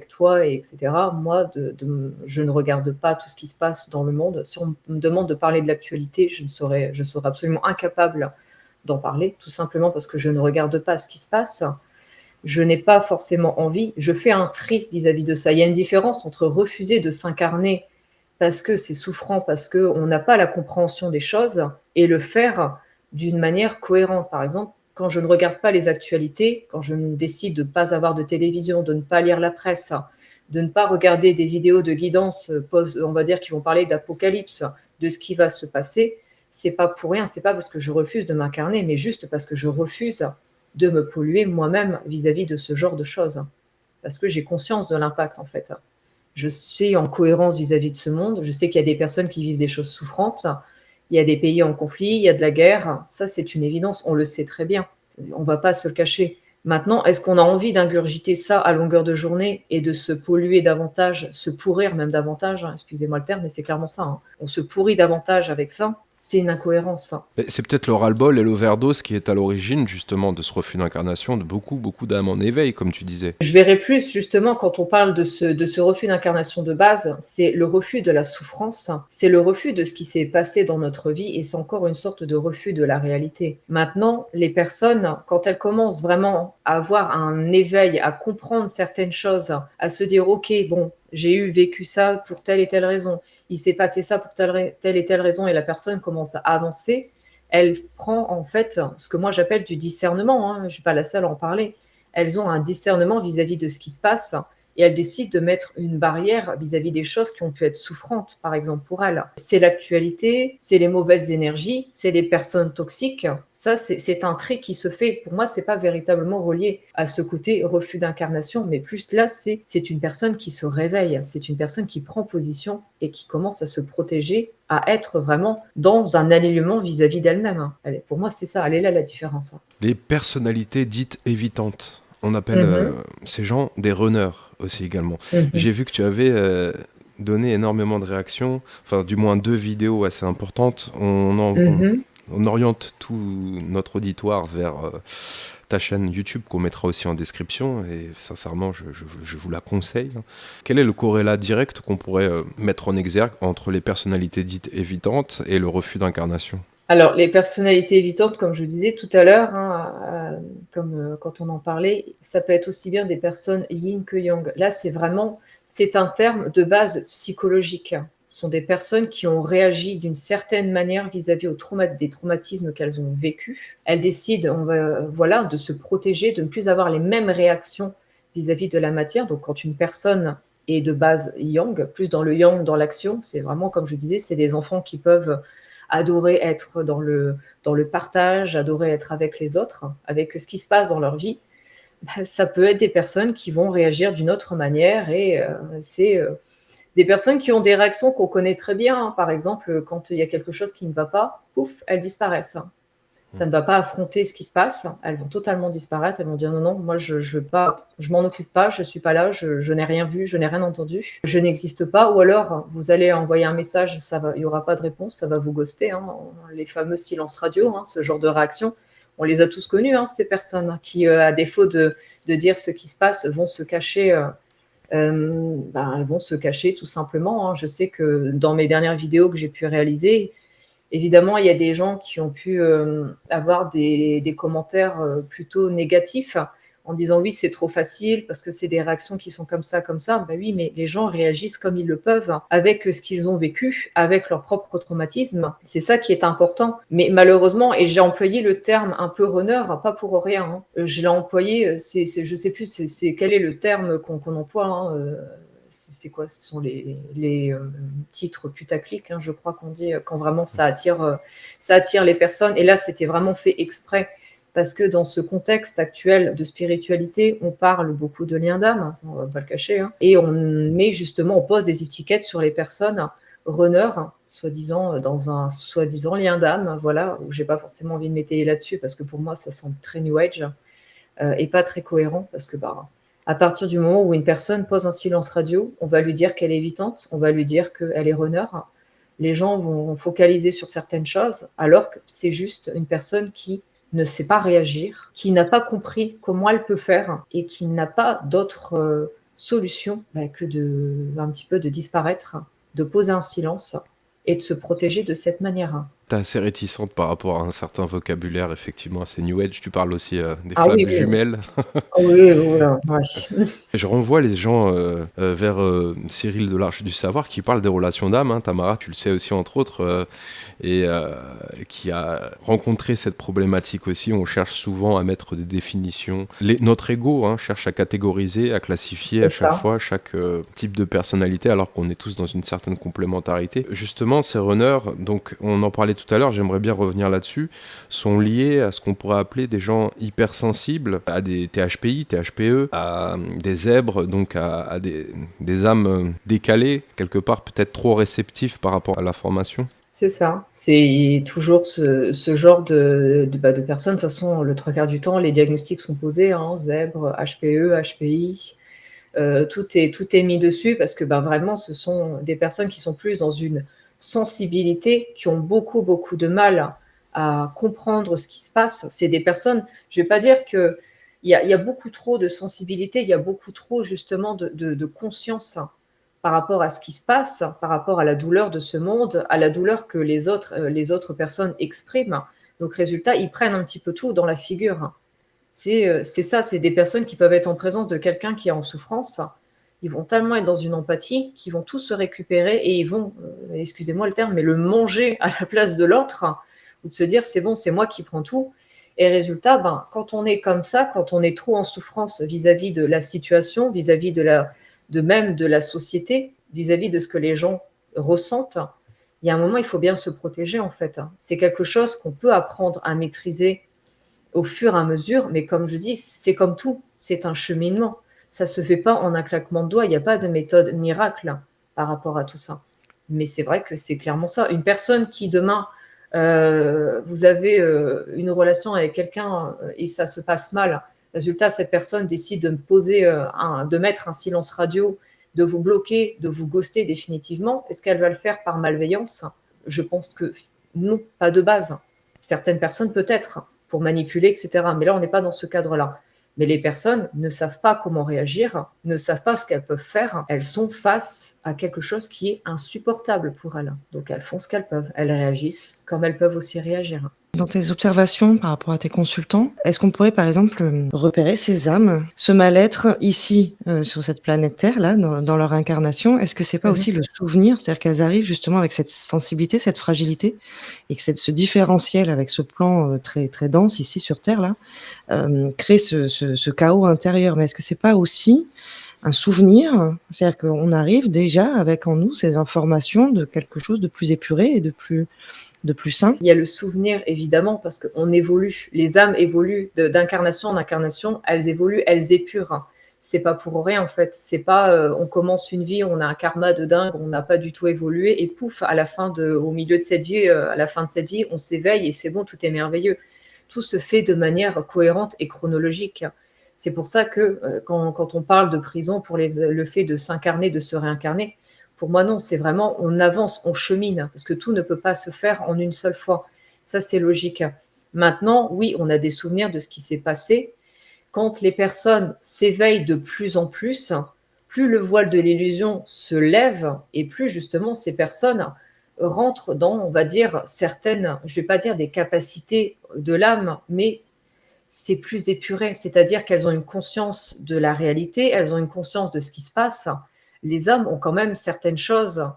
toi, etc. Moi, je ne regarde pas tout ce qui se passe dans le monde. Si on me demande de parler de l'actualité, je serais absolument incapable d'en parler, tout simplement parce que je ne regarde pas ce qui se passe. Je n'ai pas forcément envie, je fais un tri vis-à-vis de ça. Il y a une différence entre refuser de s'incarner parce que c'est souffrant, parce qu'on n'a pas la compréhension des choses, et le faire d'une manière cohérente. Par exemple, quand je ne regarde pas les actualités, quand je décide de ne pas avoir de télévision, de ne pas lire la presse, de ne pas regarder des vidéos de guidance, on va dire, qui vont parler d'apocalypse, de ce qui va se passer, c'est pas pour rien, c'est pas parce que je refuse de m'incarner, mais juste parce que je refuse de me polluer moi-même vis-à-vis de ce genre de choses. Parce que j'ai conscience de l'impact, en fait. Je suis en cohérence vis-à-vis de ce monde. Je sais qu'il y a des personnes qui vivent des choses souffrantes. Il y a des pays en conflit, il y a de la guerre. Ça, c'est une évidence. On le sait très bien. On ne va pas se le cacher. Maintenant, est-ce qu'on a envie d'ingurgiter ça à longueur de journée et de se polluer davantage, se pourrir même davantage, hein, excusez-moi le terme, mais c'est clairement ça, hein. On se pourrit davantage avec ça, c'est une incohérence, ça. Mais c'est peut-être le ras-le-bol et l'overdose qui est à l'origine justement de ce refus d'incarnation de beaucoup, beaucoup d'âmes en éveil, comme tu disais. Je verrais plus, justement, quand on parle de ce refus d'incarnation de base, c'est le refus de la souffrance, c'est le refus de ce qui s'est passé dans notre vie, et c'est encore une sorte de refus de la réalité. Maintenant, les personnes, quand elles commencent vraiment à avoir un éveil, à comprendre certaines choses, à se dire, ok, bon, j'ai vécu ça pour telle et telle raison, il s'est passé ça pour telle et telle raison, et la personne commence à avancer, elle prend en fait ce que moi j'appelle du discernement, hein, je ne suis pas la seule à en parler. Elles ont un discernement vis-à-vis de ce qui se passe et elles décident de mettre une barrière vis-à-vis des choses qui ont pu être souffrantes, par exemple, pour elles. C'est l'actualité, c'est les mauvaises énergies, c'est les personnes toxiques. Ça, c'est un trait qui se fait. Pour moi, c'est pas véritablement relié à ce côté refus d'incarnation, mais plus là, c'est une personne qui se réveille, c'est une personne qui prend position et qui commence à se protéger, à être vraiment dans un alignement vis-à-vis d'elle-même. Pour moi, c'est ça, elle est là la différence. Les personnalités dites évitantes. On appelle ces gens des runners aussi également. J'ai vu que tu avais donné énormément de réactions, enfin du moins 2 vidéos assez importantes. On oriente tout notre auditoire vers ta chaîne YouTube qu'on mettra aussi en description et sincèrement je vous la conseille. Quel est le corrélat direct qu'on pourrait mettre en exergue entre les personnalités dites évitantes et le refus d'incarnation ? Alors, les personnalités évitantes, comme je disais tout à l'heure, hein, quand on en parlait, ça peut être aussi bien des personnes yin que yang. Là, c'est un terme de base psychologique. Ce sont des personnes qui ont réagi d'une certaine manière vis-à-vis des traumatismes qu'elles ont vécus. Elles décident, de se protéger, de ne plus avoir les mêmes réactions vis-à-vis de la matière. Donc, quand une personne est de base yang, plus dans le yang, dans l'action, c'est vraiment, comme je disais, c'est des enfants qui peuvent adorer être dans le partage, adorer être avec les autres, avec ce qui se passe dans leur vie, ça peut être des personnes qui vont réagir d'une autre manière et c'est des personnes qui ont des réactions qu'on connaît très bien. Hein. Par exemple, quand il y a quelque chose qui ne va pas, pouf, elles disparaissent. Ça ne va pas affronter ce qui se passe, elles vont totalement disparaître, elles vont dire non, moi je m'en occupe pas, je suis pas là, je n'ai rien vu, je n'ai rien entendu, je n'existe pas, ou alors vous allez envoyer un message, il n'y aura pas de réponse, ça va vous ghoster, hein, les fameux silences radio, hein, ce genre de réaction, on les a tous connus, hein, ces personnes qui, à défaut de dire ce qui se passe, vont se cacher. Elles vont se cacher tout simplement. Hein. Je sais que dans mes dernières vidéos que j'ai pu réaliser, évidemment, il y a des gens qui ont pu avoir des commentaires plutôt négatifs en disant oui, c'est trop facile parce que c'est des réactions qui sont comme ça. Ben oui, mais les gens réagissent comme ils le peuvent avec ce qu'ils ont vécu, avec leur propre traumatisme. C'est ça qui est important. Mais malheureusement, et j'ai employé le terme un peu runner, pas pour rien. Hein. Je l'ai employé, je sais plus, quel est le terme qu'on emploie. Hein, c'est quoi? Ce sont les titres putaclic, hein, je crois qu'on dit, quand vraiment ça attire les personnes. Et là, c'était vraiment fait exprès, parce que dans ce contexte actuel de spiritualité, on parle beaucoup de liens d'âme, on va pas le cacher, hein, et on pose des étiquettes sur les personnes runners, soi-disant dans un soi-disant lien d'âme, voilà, où j'ai pas forcément envie de m'étayer là-dessus, parce que pour moi, ça semble très New Age et pas très cohérent, parce que à partir du moment où une personne pose un silence radio, on va lui dire qu'elle est évitante, on va lui dire qu'elle est runner. Les gens vont focaliser sur certaines choses, alors que c'est juste une personne qui ne sait pas réagir, qui n'a pas compris comment elle peut faire et qui n'a pas d'autre solution que un petit peu de disparaître, de poser un silence et de se protéger de cette manière. T'es assez réticente par rapport à un certain vocabulaire, effectivement, assez New Age. Tu parles aussi des flammes jumelles. Oui, voilà. Ouais. Je renvoie les gens vers Cyril de l'Arche du Savoir qui parle des relations d'âme. Hein. Tamara, tu le sais aussi, entre autres, et qui a rencontré cette problématique aussi. On cherche souvent à mettre des définitions. Notre ego cherche à catégoriser, à classifier chaque fois chaque type de personnalité, alors qu'on est tous dans une certaine complémentarité. Justement, ces runners, donc on en parlait tout à l'heure, j'aimerais bien revenir là-dessus, sont liés à ce qu'on pourrait appeler des gens hypersensibles, à des THPI, THPE, à des zèbres, donc à des âmes décalées, quelque part peut-être trop réceptifs par rapport à la formation. C'est ça. C'est toujours ce genre de personnes. De toute façon, le 3/4 du temps, les diagnostics sont posés, hein, zèbre, HPE, HPI, tout est mis dessus parce que, vraiment, ce sont des personnes qui sont plus dans une sensibilité, qui ont beaucoup, beaucoup de mal à comprendre ce qui se passe. C'est des personnes, je vais pas dire qu'il y a beaucoup trop de sensibilité, il y a beaucoup trop justement de conscience par rapport à ce qui se passe, par rapport à la douleur de ce monde, à la douleur que les autres personnes expriment. Donc résultat, ils prennent un petit peu tout dans la figure. C'est ça, c'est des personnes qui peuvent être en présence de quelqu'un qui est en souffrance. Ils vont tellement être dans une empathie qu'ils vont tous se récupérer et ils vont, excusez-moi le terme, mais le manger à la place de l'autre, ou de se dire c'est bon, c'est moi qui prends tout. Et résultat, quand on est comme ça, quand on est trop en souffrance vis-à-vis de la situation, vis-à-vis même de la société, vis-à-vis de ce que les gens ressentent, il y a un moment, il faut bien se protéger en fait. C'est quelque chose qu'on peut apprendre à maîtriser au fur et à mesure, mais comme je dis, c'est comme tout, c'est un cheminement. Ça se fait pas en un claquement de doigts, il n'y a pas de méthode miracle par rapport à tout ça. Mais c'est vrai que c'est clairement ça. Une personne qui demain, vous avez une relation avec quelqu'un et ça se passe mal, résultat, cette personne décide de de mettre un silence radio, de vous bloquer, de vous ghoster définitivement. Est-ce qu'elle va le faire par malveillance? Je pense que non, pas de base. Certaines personnes peut-être, pour manipuler, etc. Mais là, on n'est pas dans ce cadre-là. Mais les personnes ne savent pas comment réagir, ne savent pas ce qu'elles peuvent faire. Elles sont face à quelque chose qui est insupportable pour elles. Donc elles font ce qu'elles peuvent. Elles réagissent comme elles peuvent aussi réagir. Dans tes observations par rapport à tes consultants, est-ce qu'on pourrait par exemple repérer ces âmes, ce mal-être ici sur cette planète Terre là, dans leur incarnation? Est-ce que c'est pas aussi le souvenir, c'est-à-dire qu'elles arrivent justement avec cette sensibilité, cette fragilité, et que ce différentiel avec ce plan très très dense ici sur Terre là crée ce chaos intérieur? Mais est-ce que c'est pas aussi un souvenir? C'est-à-dire qu'on arrive déjà avec en nous ces informations de quelque chose de plus épuré et de plus sain? Il y a le souvenir, évidemment, parce qu'on évolue. Les âmes évoluent d'incarnation en incarnation, elles évoluent, elles épurent. C'est pas pour rien, en fait. C'est pas, on commence une vie, on a un karma de dingue, on n'a pas du tout évolué, et pouf, au milieu de cette vie, à la fin de cette vie, on s'éveille et c'est bon, tout est merveilleux. Tout se fait de manière cohérente et chronologique. C'est pour ça que quand on parle de prison pour le fait de s'incarner, de se réincarner, pour moi, non, c'est vraiment on avance, on chemine, parce que tout ne peut pas se faire en une seule fois. Ça, c'est logique. Maintenant, oui, on a des souvenirs de ce qui s'est passé. Quand les personnes s'éveillent de plus en plus le voile de l'illusion se lève et plus justement ces personnes rentrent dans, on va dire, certaines, je ne vais pas dire des capacités de l'âme, mais c'est plus épuré, c'est-à-dire qu'elles ont une conscience de la réalité, elles ont une conscience de ce qui se passe. Les âmes ont quand même certaines choses,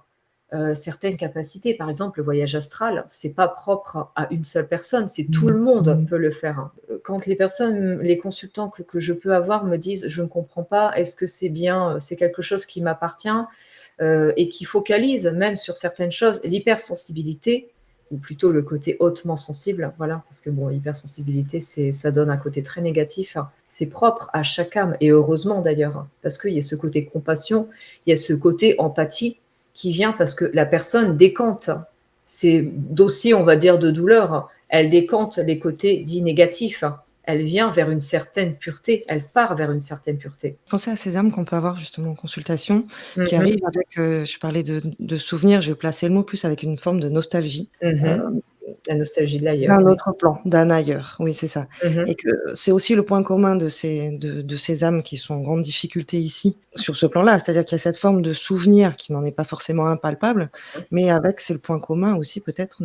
certaines capacités. Par exemple, le voyage astral, c'est pas propre à une seule personne, c'est tout le monde peut le faire. Quand les consultants que je peux avoir me disent je ne comprends pas, est-ce que c'est bien, c'est quelque chose qui m'appartient et qui focalise même sur certaines choses, l'hypersensibilité, ou plutôt le côté hautement sensible, voilà, parce que bon, hypersensibilité, ça donne un côté très négatif. C'est propre à chaque âme, et heureusement d'ailleurs, parce qu'il y a ce côté compassion, il y a ce côté empathie qui vient parce que la personne décante ces dossiers, on va dire, de douleur, elle décante les côtés dits négatifs. Elle vient vers une certaine pureté, elle part vers une certaine pureté. Pensez à ces âmes qu'on peut avoir justement en consultation, qui arrivent avec, je parlais de souvenirs, je vais placer le mot plus avec une forme de nostalgie, La nostalgie de l'ailleurs. d'un Oui. autre plan, d'un ailleurs, oui c'est ça. Et que c'est aussi le point commun de ces âmes qui sont en grande difficulté ici, sur ce plan-là. C'est-à-dire qu'il y a cette forme de souvenir qui n'en est pas forcément impalpable, mais avec c'est le point commun aussi peut-être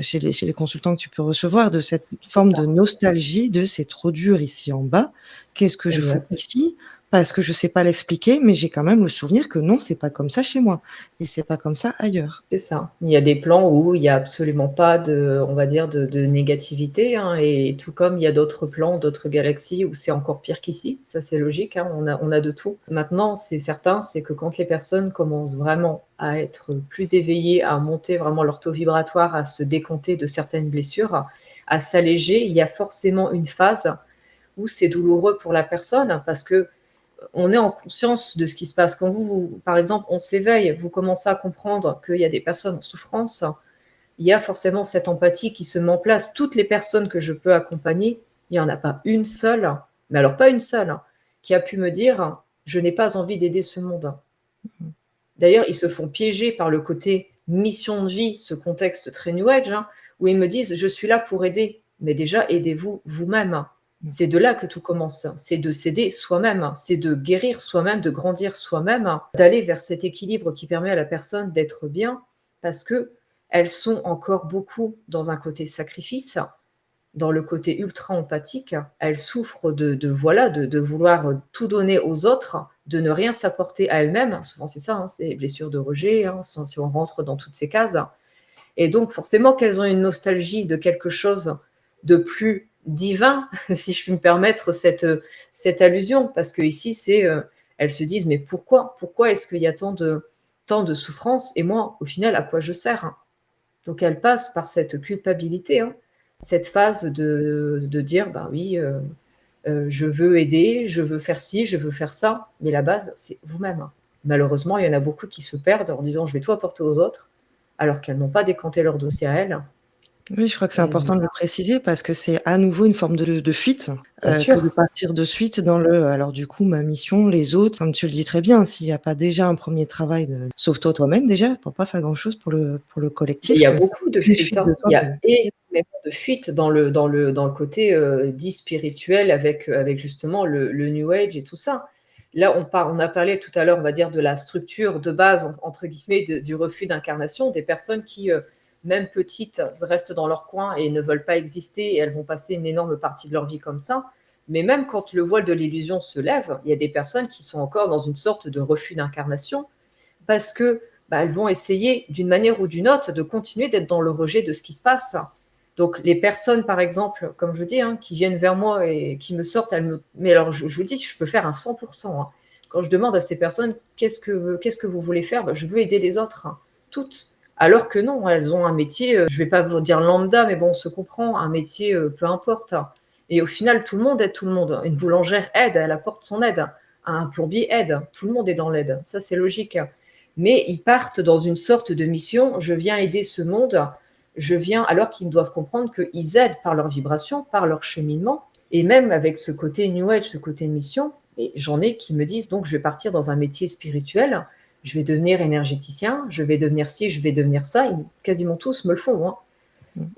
chez les consultants que tu peux recevoir, de cette forme de nostalgie de c'est trop dur ici en bas, qu'est-ce que je fous ici? Parce que je sais pas l'expliquer, mais j'ai quand même le souvenir que non, c'est pas comme ça chez moi et c'est pas comme ça ailleurs. C'est ça. Il y a des plans où il y a absolument pas on va dire de négativité, hein, et tout comme il y a d'autres plans, d'autres galaxies où c'est encore pire qu'ici. Ça, c'est logique, hein, on a de tout. Maintenant, c'est certain, c'est que quand les personnes commencent vraiment à être plus éveillées, à monter vraiment leur taux vibratoire, à se décompter de certaines blessures, à s'alléger, il y a forcément une phase où c'est douloureux pour la personne parce que on est en conscience de ce qui se passe. Quand par exemple, on s'éveille, vous commencez à comprendre qu'il y a des personnes en souffrance, il y a forcément cette empathie qui se met en place. Toutes les personnes que je peux accompagner, il n'y en a pas une seule, mais alors pas une seule, qui a pu me dire « je n'ai pas envie d'aider ce monde ». D'ailleurs, ils se font piéger par le côté mission de vie, ce contexte très New Age, où ils me disent « je suis là pour aider ». Mais déjà, aidez-vous vous-même. C'est de là que tout commence. C'est de s'aider soi-même. C'est de guérir soi-même, de grandir soi-même, d'aller vers cet équilibre qui permet à la personne d'être bien, parce qu'elles sont encore beaucoup dans un côté sacrifice, dans le côté ultra empathique. Elles souffrent de vouloir tout donner aux autres, de ne rien s'apporter à elles-mêmes. Souvent, c'est ça, c'est les blessures de rejet, si on rentre dans toutes ces cases. Et donc, forcément, qu'elles ont une nostalgie de quelque chose de plus divin, si je puis me permettre cette allusion, parce que ici, elles se disent, mais pourquoi est-ce qu'il y a tant de souffrance, et moi, au final, à quoi je sers? Donc, elles passent par cette culpabilité, cette phase de dire, bah oui, je veux aider, je veux faire ci, je veux faire ça, mais la base, c'est vous-même. Malheureusement, il y en a beaucoup qui se perdent en disant, je vais tout apporter aux autres, alors qu'elles n'ont pas décanté leur dossier à elles. Oui, je crois que c'est important de le préciser parce que c'est à nouveau une forme de fuite, Bien que sûr. de partir de suite dans le alors du coup, ma mission, les autres, comme tu le dis très bien, s'il y a pas déjà un premier travail de sauve-toi toi-même déjà, pour pas faire grand-chose pour le collectif, Il y a c'est beaucoup de qu'une fuites, fuite de il y a toi-même. énormément de fuites dans le côté, dit spirituel avec justement le New Age et tout ça. Là, on a parlé tout à l'heure, on va dire, de la structure de base, entre guillemets, du refus d'incarnation, des personnes qui, même petites, restent dans leur coin et ne veulent pas exister, et elles vont passer une énorme partie de leur vie comme ça. Mais même quand le voile de l'illusion se lève, il y a des personnes qui sont encore dans une sorte de refus d'incarnation parce que elles vont essayer d'une manière ou d'une autre de continuer d'être dans le rejet de ce qui se passe. Donc les personnes, par exemple, comme je dis, qui viennent vers moi et qui me sortent, mais alors je vous dis, je peux faire un 100%. Quand je demande à ces personnes, qu'est-ce que vous voulez faire? Je veux aider les autres, toutes. Alors que non, elles ont un métier, je ne vais pas vous dire lambda, mais bon, on se comprend, un métier, peu importe. Et au final, tout le monde aide tout le monde. Une boulangère aide, elle apporte son aide. Un plombier aide, tout le monde est dans l'aide. Ça, c'est logique. Mais ils partent dans une sorte de mission, je viens aider ce monde, alors qu'ils doivent comprendre qu'ils aident par leur vibration, par leur cheminement, et même avec ce côté New Age, ce côté mission, et j'en ai qui me disent, donc je vais partir dans un métier spirituel, je vais devenir énergéticien, je vais devenir ci, je vais devenir ça, quasiment tous me le font.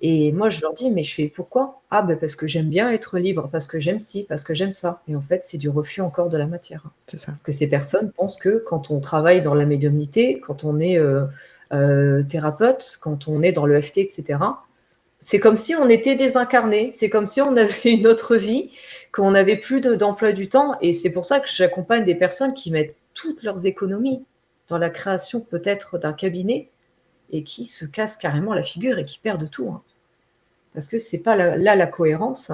Et moi, je leur dis, mais je fais pourquoi? Ah, parce que j'aime bien être libre, parce que j'aime ci, parce que j'aime ça. Et en fait, c'est du refus encore de la matière. C'est ça. Parce que ces personnes pensent que quand on travaille dans la médiumnité, quand on est thérapeute, quand on est dans le l'EFT, etc., c'est comme si on était désincarné, c'est comme si on avait une autre vie, qu'on n'avait plus d'emploi du temps. Et c'est pour ça que j'accompagne des personnes qui mettent toutes leurs économies dans la création peut-être d'un cabinet et qui se cassent carrément la figure et qui perdent tout. Parce que c'est pas là la cohérence.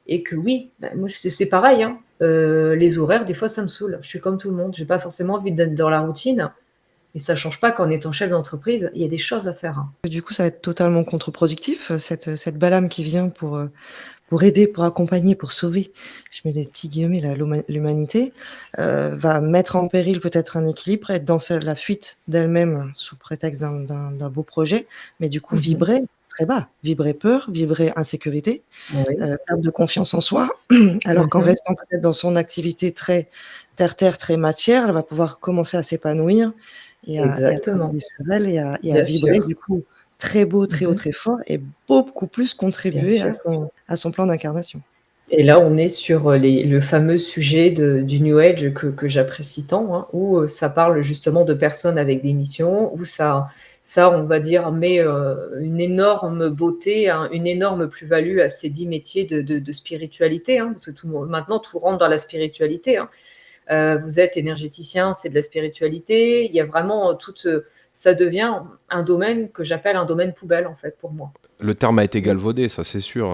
Et que oui, moi c'est pareil. Les horaires, des fois, ça me saoule. Je suis comme tout le monde. J'ai pas forcément envie d'être dans la routine. Et ça change pas qu'en étant chef d'entreprise, il y a des choses à faire. Du coup, ça va être totalement contre-productif, cette belle âme qui vient pour aider, pour accompagner, pour sauver, je mets des petits guillemets là, l'humanité, va mettre en péril peut-être un équilibre, être dans la fuite d'elle-même sous prétexte d'un beau projet, mais du coup vibrer très bas, vibrer peur, vibrer insécurité, Oui. perte de confiance en soi, alors qu'en restant peut-être dans son activité très terre-terre, très matière, elle va pouvoir commencer à s'épanouir et à travailler sur elle et à vibrer du coup très beau, très haut, très fort et beaucoup plus contribuer à son plan d'incarnation. Et là, on est sur le fameux sujet du New Age que j'apprécie tant, où ça parle justement de personnes avec des missions, où ça on va dire, met une énorme beauté, une énorme plus-value à ces 10 métiers de spiritualité, parce que maintenant, tout rentre dans la spiritualité. Vous êtes énergéticien, c'est de la spiritualité. Il y a vraiment ça devient un domaine que j'appelle un domaine poubelle, en fait, pour moi. Le terme a été galvaudé, ça c'est sûr.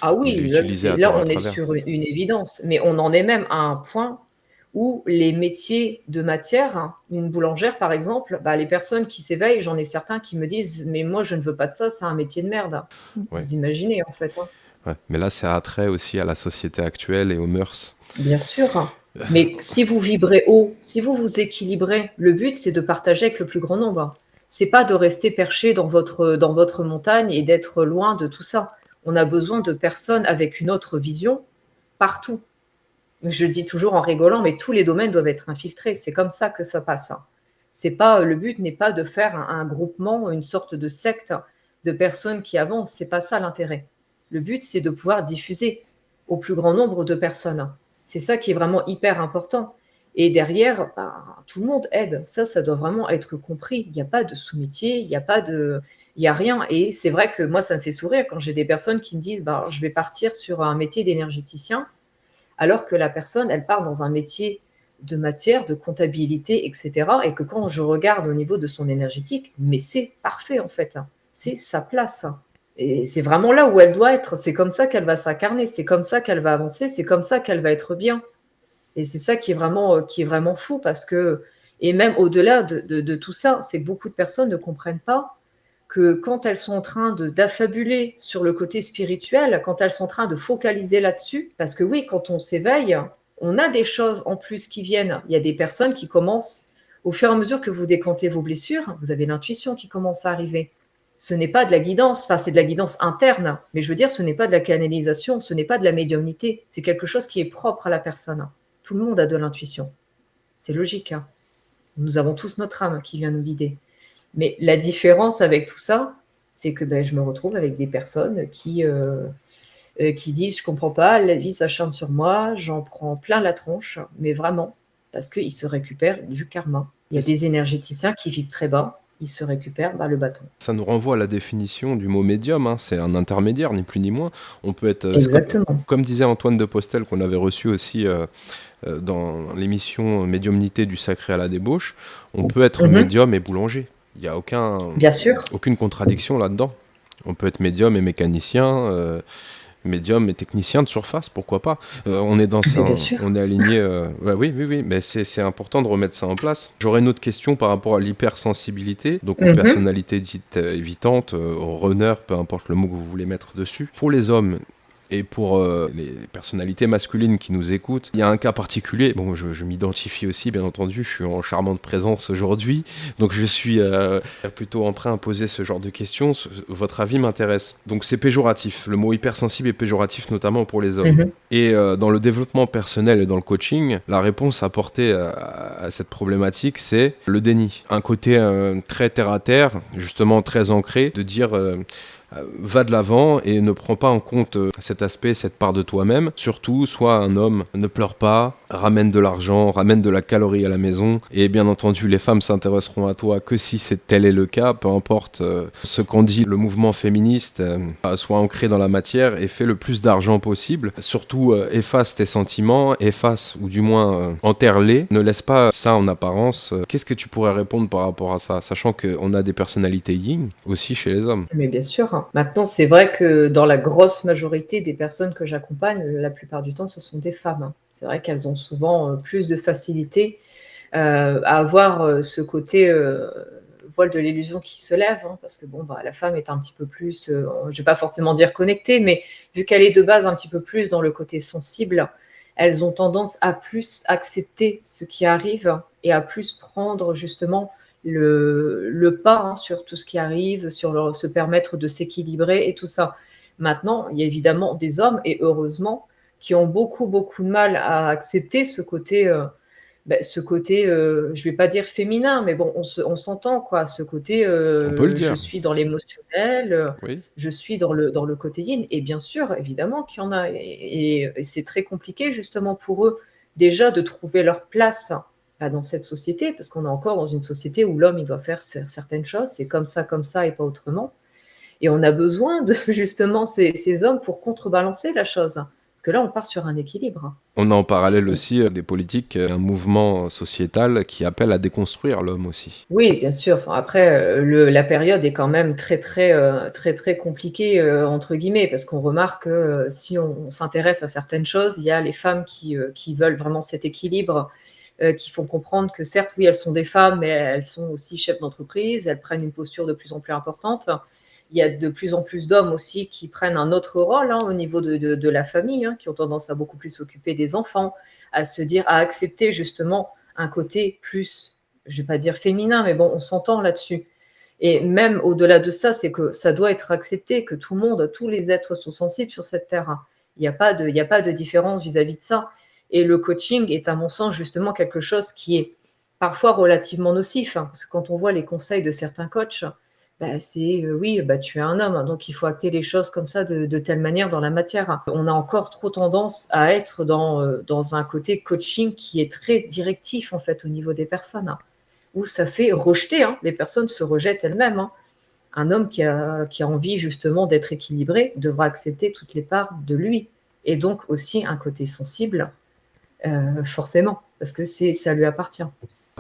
Ah oui, il est utilisé à là tort et à on est travers. sur une évidence, mais on en est même à un point où les métiers de matière, une boulangère par exemple, les personnes qui s'éveillent, j'en ai certains qui me disent « mais moi je ne veux pas de ça, c'est un métier de merde ». Ouais. Vous imaginez en fait. Ouais. Mais là, c'est attrait aussi à la société actuelle et aux mœurs. Bien sûr. Mais si vous vibrez haut, si vous vous équilibrez, le but, c'est de partager avec le plus grand nombre. C'est pas de rester perché dans votre montagne et d'être loin de tout ça. On a besoin de personnes avec une autre vision partout. Je dis toujours en rigolant, mais tous les domaines doivent être infiltrés. C'est comme ça que ça passe. C'est pas, le but n'est pas de faire un groupement, une sorte de secte de personnes qui avancent. C'est pas ça l'intérêt. Le but, c'est de pouvoir diffuser au plus grand nombre de personnes. C'est ça qui est vraiment hyper important. Et derrière, tout le monde aide. Ça doit vraiment être compris. Il n'y a pas de sous-métier, il n'y a rien. Et c'est vrai que moi, ça me fait sourire quand j'ai des personnes qui me disent, je vais partir sur un métier d'énergéticien, alors que la personne, elle part dans un métier de matière, de comptabilité, etc. Et que quand je regarde au niveau de son énergétique, mais c'est parfait en fait. C'est sa place. Et c'est vraiment là où elle doit être. C'est comme ça qu'elle va s'incarner. C'est comme ça qu'elle va avancer. C'est comme ça qu'elle va être bien. Et c'est ça qui est vraiment fou parce que, et même au-delà de tout ça, c'est que beaucoup de personnes ne comprennent pas que quand elles sont en train d'affabuler sur le côté spirituel, quand elles sont en train de focaliser là-dessus, parce que oui, quand on s'éveille, on a des choses en plus qui viennent. Il y a des personnes qui commencent, au fur et à mesure que vous décantez vos blessures, vous avez l'intuition qui commence à arriver. Ce n'est pas de la guidance, enfin c'est de la guidance interne, mais je veux dire, ce n'est pas de la canalisation, ce n'est pas de la médiumnité, c'est quelque chose qui est propre à la personne. Tout le monde a de l'intuition. C'est logique, hein. Nous avons tous notre âme qui vient nous guider. Mais la différence avec tout ça, c'est que je me retrouve avec des personnes qui disent « je comprends pas, la vie s'acharne sur moi, j'en prends plein la tronche », mais vraiment, parce qu'ils se récupèrent du karma. Il y a des énergéticiens qui vivent très bas, ils se récupèrent le bâton. Ça nous renvoie à la définition du mot médium, hein. C'est un intermédiaire, ni plus ni moins. On peut être, Exactement. comme disait Antoine de Postel, qu'on avait reçu aussi dans l'émission Médiumnité du Sacré à la Débauche, on peut être médium et boulanger. Il n'y a Bien sûr. aucune contradiction là-dedans. On peut être médium et mécanicien, médium et technicien de surface, pourquoi pas. On est dans ça, on est aligné. Oui, mais c'est important de remettre ça en place. J'aurais une autre question par rapport à l'hypersensibilité, donc aux personnalités dites évitantes, aux runners, peu importe le mot que vous voulez mettre dessus. Pour les hommes et pour les personnalités masculines qui nous écoutent, il y a un cas particulier. Bon, je m'identifie aussi, bien entendu, je suis en charmante présence aujourd'hui, donc je suis plutôt emprunt à poser ce genre de questions. Votre avis m'intéresse. Donc c'est péjoratif, le mot hypersensible est péjoratif, notamment pour les hommes. Et dans le développement personnel et dans le coaching, la réponse apportée à cette problématique, c'est le déni. Un côté très terre-à-terre, justement très ancré, de dire... va de l'avant et ne prends pas en compte cet aspect, cette part de toi-même. Surtout, sois un homme, ne pleure pas, ramène de l'argent, ramène de la calorie à la maison. Et bien entendu, les femmes s'intéresseront à toi que si tel est le cas, peu importe ce qu'en dit le mouvement féministe, sois ancré dans la matière et fais le plus d'argent possible. Surtout, efface tes sentiments, efface ou du moins enterre-les. Ne laisse pas ça en apparence. Qu'est-ce que tu pourrais répondre par rapport à ça, sachant qu'on a des personnalités yin aussi chez les hommes? Mais bien sûr. Maintenant, c'est vrai que dans la grosse majorité des personnes que j'accompagne, la plupart du temps, ce sont des femmes. C'est vrai qu'elles ont souvent plus de facilité à avoir ce côté voile de l'illusion qui se lève, parce que la femme est un petit peu plus, je ne vais pas forcément dire connectée, mais vu qu'elle est de base un petit peu plus dans le côté sensible, elles ont tendance à plus accepter ce qui arrive et à plus prendre justement le pas sur tout ce qui arrive, sur se permettre de s'équilibrer et tout ça. Maintenant, il y a évidemment des hommes, et heureusement, qui ont beaucoup, beaucoup de mal à accepter ce côté, je vais pas dire féminin, mais bon, on s'entend, quoi, ce côté, On peut le dire. je suis dans l'émotionnel, Oui. je suis dans le côté yin, et bien sûr, évidemment qu'il y en a, et c'est très compliqué, justement, pour eux, déjà, de trouver leur place dans cette société, parce qu'on est encore dans une société où l'homme, il doit faire certaines choses, c'est comme ça, et pas autrement. Et on a besoin de justement ces hommes pour contrebalancer la chose. Parce que là, on part sur un équilibre. On a en parallèle aussi des politiques, un mouvement sociétal qui appelle à déconstruire l'homme aussi. Oui, bien sûr. Enfin, après, la période est quand même très, très compliquée, entre guillemets, parce qu'on remarque que si on s'intéresse à certaines choses, il y a les femmes qui veulent vraiment cet équilibre, qui font comprendre que certes, oui, elles sont des femmes, mais elles sont aussi chefs d'entreprise, elles prennent une posture de plus en plus importante. Il y a de plus en plus d'hommes aussi qui prennent un autre rôle au niveau de la famille, qui ont tendance à beaucoup plus s'occuper des enfants, à accepter justement un côté plus, je vais pas dire féminin, mais bon, on s'entend là-dessus. Et même au-delà de ça, c'est que ça doit être accepté que tout le monde, tous les êtres sont sensibles sur cette terre. Il n'y a pas de différence vis-à-vis de ça. Et le coaching est, à mon sens, justement quelque chose qui est parfois relativement nocif. Parce que quand on voit les conseils de certains coachs, c'est oui, tu es un homme, donc il faut acter les choses comme ça de telle manière dans la matière. On a encore trop tendance à être dans un côté coaching qui est très directif en fait au niveau des personnes, où ça fait rejeter, les personnes se rejettent elles-mêmes. Un homme qui a envie justement d'être équilibré devra accepter toutes les parts de lui, et donc aussi un côté sensible, forcément, parce que ça lui appartient.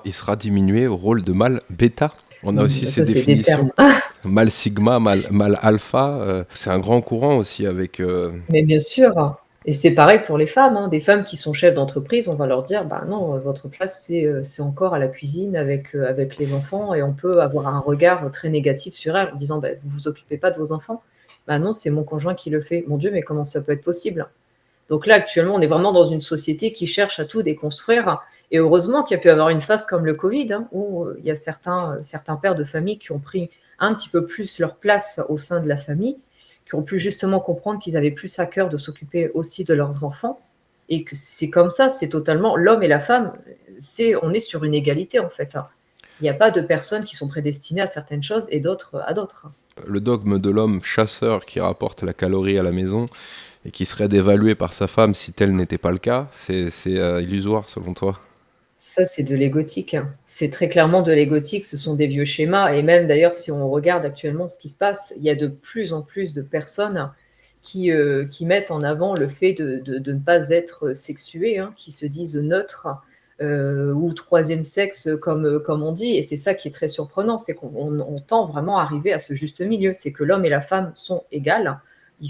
Il sera diminué au rôle de mâle bêta. On a aussi ces Ça, c'est des définitions. termes. Mâle sigma, mâle alpha. C'est un grand courant aussi avec. Mais bien sûr. Et c'est pareil pour les femmes. Des femmes qui sont chefs d'entreprise, on va leur dire non, votre place, c'est encore à la cuisine avec les enfants, et on peut avoir un regard très négatif sur elles en disant vous vous occupez pas de vos enfants. Non, c'est mon conjoint qui le fait. Mon Dieu, mais comment ça peut être possible? Donc là, actuellement, on est vraiment dans une société qui cherche à tout déconstruire. Et heureusement qu'il y a pu avoir une phase comme le Covid, où il y a certains pères de famille qui ont pris un petit peu plus leur place au sein de la famille, qui ont pu justement comprendre qu'ils avaient plus à cœur de s'occuper aussi de leurs enfants, et que c'est comme ça, c'est totalement l'homme et la femme, on est sur une égalité en fait. Il n'y a pas de personnes qui sont prédestinées à certaines choses et d'autres à d'autres. Le dogme de l'homme chasseur qui rapporte la calorie à la maison et qui serait dévalué par sa femme si tel n'était pas le cas, c'est illusoire selon toi? Ça, c'est de l'égotique. C'est très clairement de l'égotique. Ce sont des vieux schémas. Et même d'ailleurs, si on regarde actuellement ce qui se passe, il y a de plus en plus de personnes qui mettent en avant le fait de ne pas être sexuées, qui se disent neutres ou troisième sexe, comme on dit. Et c'est ça qui est très surprenant, c'est qu'on tend vraiment à arriver à ce juste milieu. C'est que l'homme et la femme sont égales. Il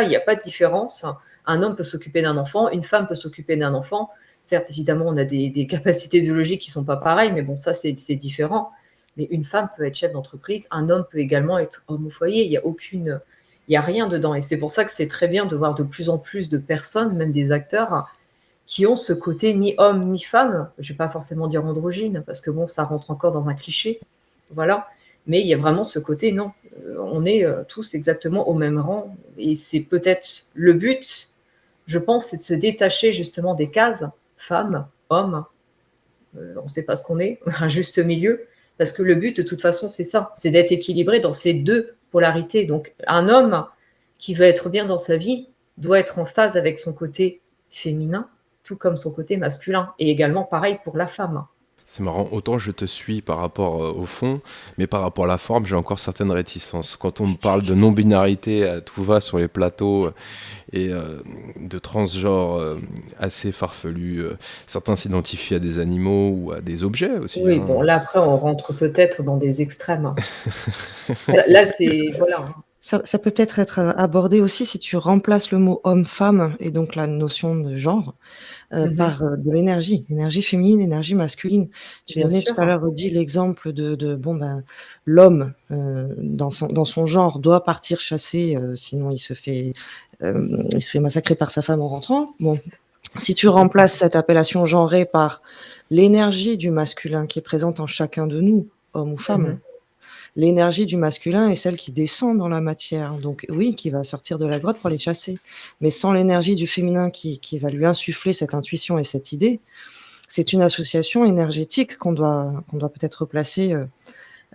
n'y a pas de différence. Un homme peut s'occuper d'un enfant, une femme peut s'occuper d'un enfant. Certes, évidemment, on a des capacités biologiques qui ne sont pas pareilles, mais bon, ça, c'est différent. Mais une femme peut être chef d'entreprise, un homme peut également être homme au foyer. Il n'y a rien dedans. Et c'est pour ça que c'est très bien de voir de plus en plus de personnes, même des acteurs, qui ont ce côté ni homme ni femme. Je ne vais pas forcément dire androgyne, parce que bon, ça rentre encore dans un cliché. Voilà. Mais il y a vraiment ce côté, non, on est tous exactement au même rang. Et c'est peut-être le but, je pense, c'est de se détacher justement des cases, femme, homme, on ne sait pas ce qu'on est, un juste milieu, parce que le but de toute façon c'est ça, c'est d'être équilibré dans ces deux polarités. Donc un homme qui veut être bien dans sa vie doit être en phase avec son côté féminin, tout comme son côté masculin, et également pareil pour la femme. C'est marrant, autant je te suis par rapport au fond, mais par rapport à la forme, j'ai encore certaines réticences. Quand on me parle de non-binarité à tout va sur les plateaux et de transgenres assez farfelus, certains s'identifient à des animaux ou à des objets aussi. Oui, bon, là après on rentre peut-être dans des extrêmes. Là c'est, voilà. Ça peut peut-être être abordé aussi si tu remplaces le mot homme-femme et donc la notion de genre par de l'énergie féminine, énergie masculine. Tu Bien donnais sûr. tout à l'heure, Rudy, l'exemple de l'homme dans son genre doit partir chasser, sinon il se fait massacrer par sa femme en rentrant. Bon, si tu remplaces cette appellation genrée par l'énergie du masculin qui est présente en chacun de nous, homme ou femme, l'énergie du masculin est celle qui descend dans la matière, donc oui, qui va sortir de la grotte pour les chasser. Mais sans l'énergie du féminin qui va lui insuffler cette intuition et cette idée, c'est une association énergétique qu'on doit peut-être replacer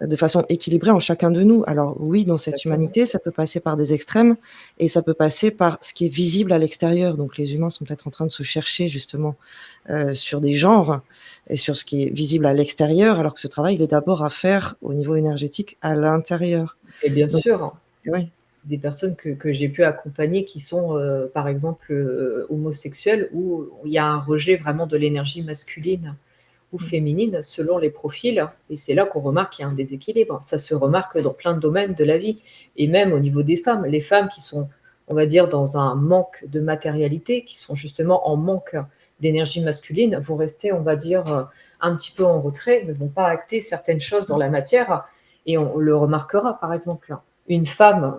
de façon équilibrée en chacun de nous. Alors oui, dans cette Exactement. humanité, ça peut passer par des extrêmes et ça peut passer par ce qui est visible à l'extérieur. Donc les humains sont peut-être en train de se chercher justement sur des genres et sur ce qui est visible à l'extérieur, alors que ce travail, il est d'abord à faire au niveau énergétique à l'intérieur. Et bien Donc, sûr, oui. des personnes que j'ai pu accompagner qui sont, par exemple, homosexuelles, où il y a un rejet vraiment de l'énergie masculine ou féminine selon les profils, et c'est là qu'on remarque qu'il y a un déséquilibre. Ça se remarque dans plein de domaines de la vie, et même au niveau des femmes. Les femmes qui sont, on va dire, dans un manque de matérialité, qui sont justement en manque d'énergie masculine, vont rester, on va dire, un petit peu en retrait, ne vont pas acter certaines choses dans la matière, et on le remarquera, par exemple. une femme,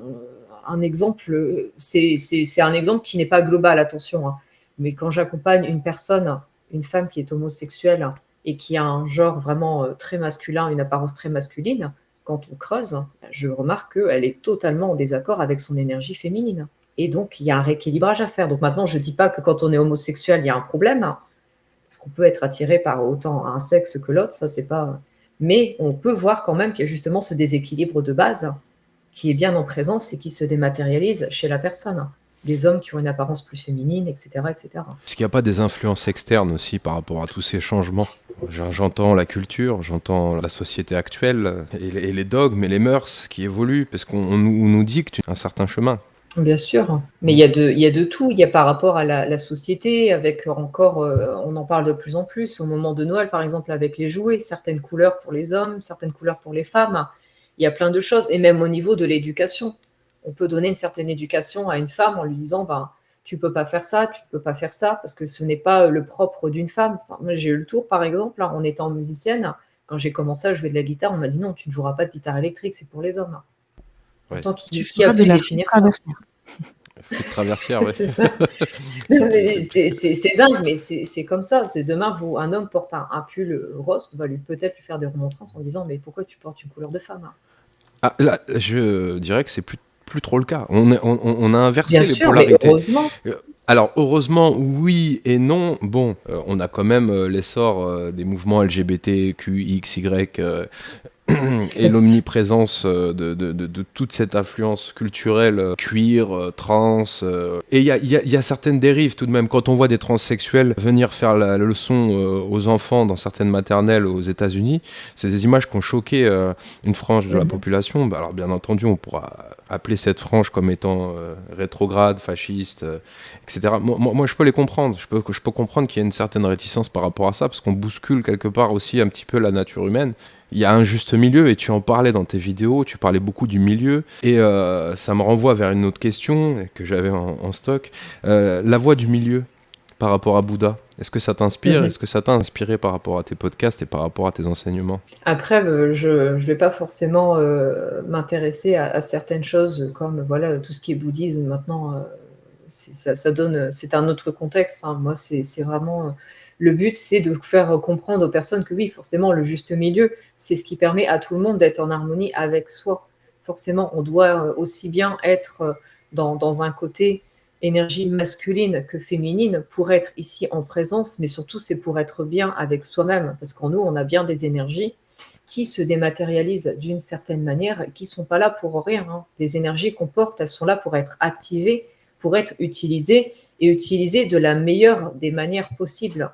un exemple, c'est un exemple qui n'est pas global, attention, hein. Mais quand j'accompagne une personne, une femme qui est homosexuelle et qui a un genre vraiment très masculin, une apparence très masculine, quand on creuse, je remarque qu'elle est totalement en désaccord avec son énergie féminine. Et donc, il y a un rééquilibrage à faire. Donc maintenant, je ne dis pas que quand on est homosexuel, il y a un problème, parce qu'on peut être attiré par autant un sexe que l'autre, ça c'est pas. Mais on peut voir quand même qu'il y a justement ce déséquilibre de base qui est bien en présence et qui se dématérialise chez la personne. Des hommes qui ont une apparence plus féminine, etc., etc. Est-ce qu'il n'y a pas des influences externes aussi par rapport à tous ces changements? J'entends la culture, j'entends la société actuelle et les dogmes et les mœurs qui évoluent parce qu'on nous dicte un certain chemin. Bien sûr, mais il y a de tout. Il y a par rapport à la société, avec encore, on en parle de plus en plus, au moment de Noël, par exemple, avec les jouets, certaines couleurs pour les hommes, certaines couleurs pour les femmes. Il y a plein de choses, et même au niveau de l'éducation. On peut donner une certaine éducation à une femme en lui disant, ben, tu peux pas faire ça, tu peux pas faire ça, parce que ce n'est pas le propre d'une femme. Enfin, moi, j'ai eu le tour, par exemple, hein, en étant musicienne, quand j'ai commencé à jouer de la guitare, on m'a dit non, tu ne joueras pas de guitare électrique, c'est pour les hommes. Ouais. Pourtant, Tu qui a feras de pu la définir flûte ça? traversière. Flûte traversière, ouais. C'est ça. Non, mais c'est dingue, mais c'est comme ça. C'est demain, un homme porte un pull rose, on va peut-être lui faire des remontrances en disant mais pourquoi tu portes une couleur de femme? Ah, là, je dirais que c'est plus trop le cas. On a inversé Bien les sûr, mais polarités. heureusement. Alors, heureusement, oui et non. Bon, on a quand même l'essor des mouvements LGBTQXY et l'omniprésence de toute cette influence culturelle, cuir, trans. Et il y a certaines dérives tout de même. Quand on voit des transsexuels venir faire la leçon aux enfants dans certaines maternelles aux États-Unis, c'est des images qui ont choqué une frange de la population. Bah, alors bien entendu, on pourra appeler cette frange comme étant rétrograde, fasciste, etc. Moi, je peux les comprendre. Je peux comprendre qu'il y a une certaine réticence par rapport à ça, parce qu'on bouscule quelque part aussi un petit peu la nature humaine. Il y a un juste milieu, et tu en parlais dans tes vidéos, tu parlais beaucoup du milieu, et ça me renvoie vers une autre question que j'avais en stock. La voie du milieu par rapport à Bouddha, est-ce que ça t'inspire? Est-ce que ça t'a inspiré par rapport à tes podcasts et par rapport à tes enseignements? Après, je vais pas forcément m'intéresser à certaines choses comme voilà tout ce qui est bouddhisme maintenant. Ça donne, c'est un autre contexte, hein. Moi, c'est vraiment le but, c'est de faire comprendre aux personnes que oui, forcément, le juste milieu, c'est ce qui permet à tout le monde d'être en harmonie avec soi. Forcément, on doit aussi bien être dans un côté énergie masculine que féminine pour être ici en présence, mais surtout, c'est pour être bien avec soi-même, parce qu'en nous, on a bien des énergies qui se dématérialisent d'une certaine manière, qui sont pas là pour rien, hein. Les énergies qu'on porte, elles sont là pour être activées, pour être utilisées et utilisées de la meilleure des manières possibles.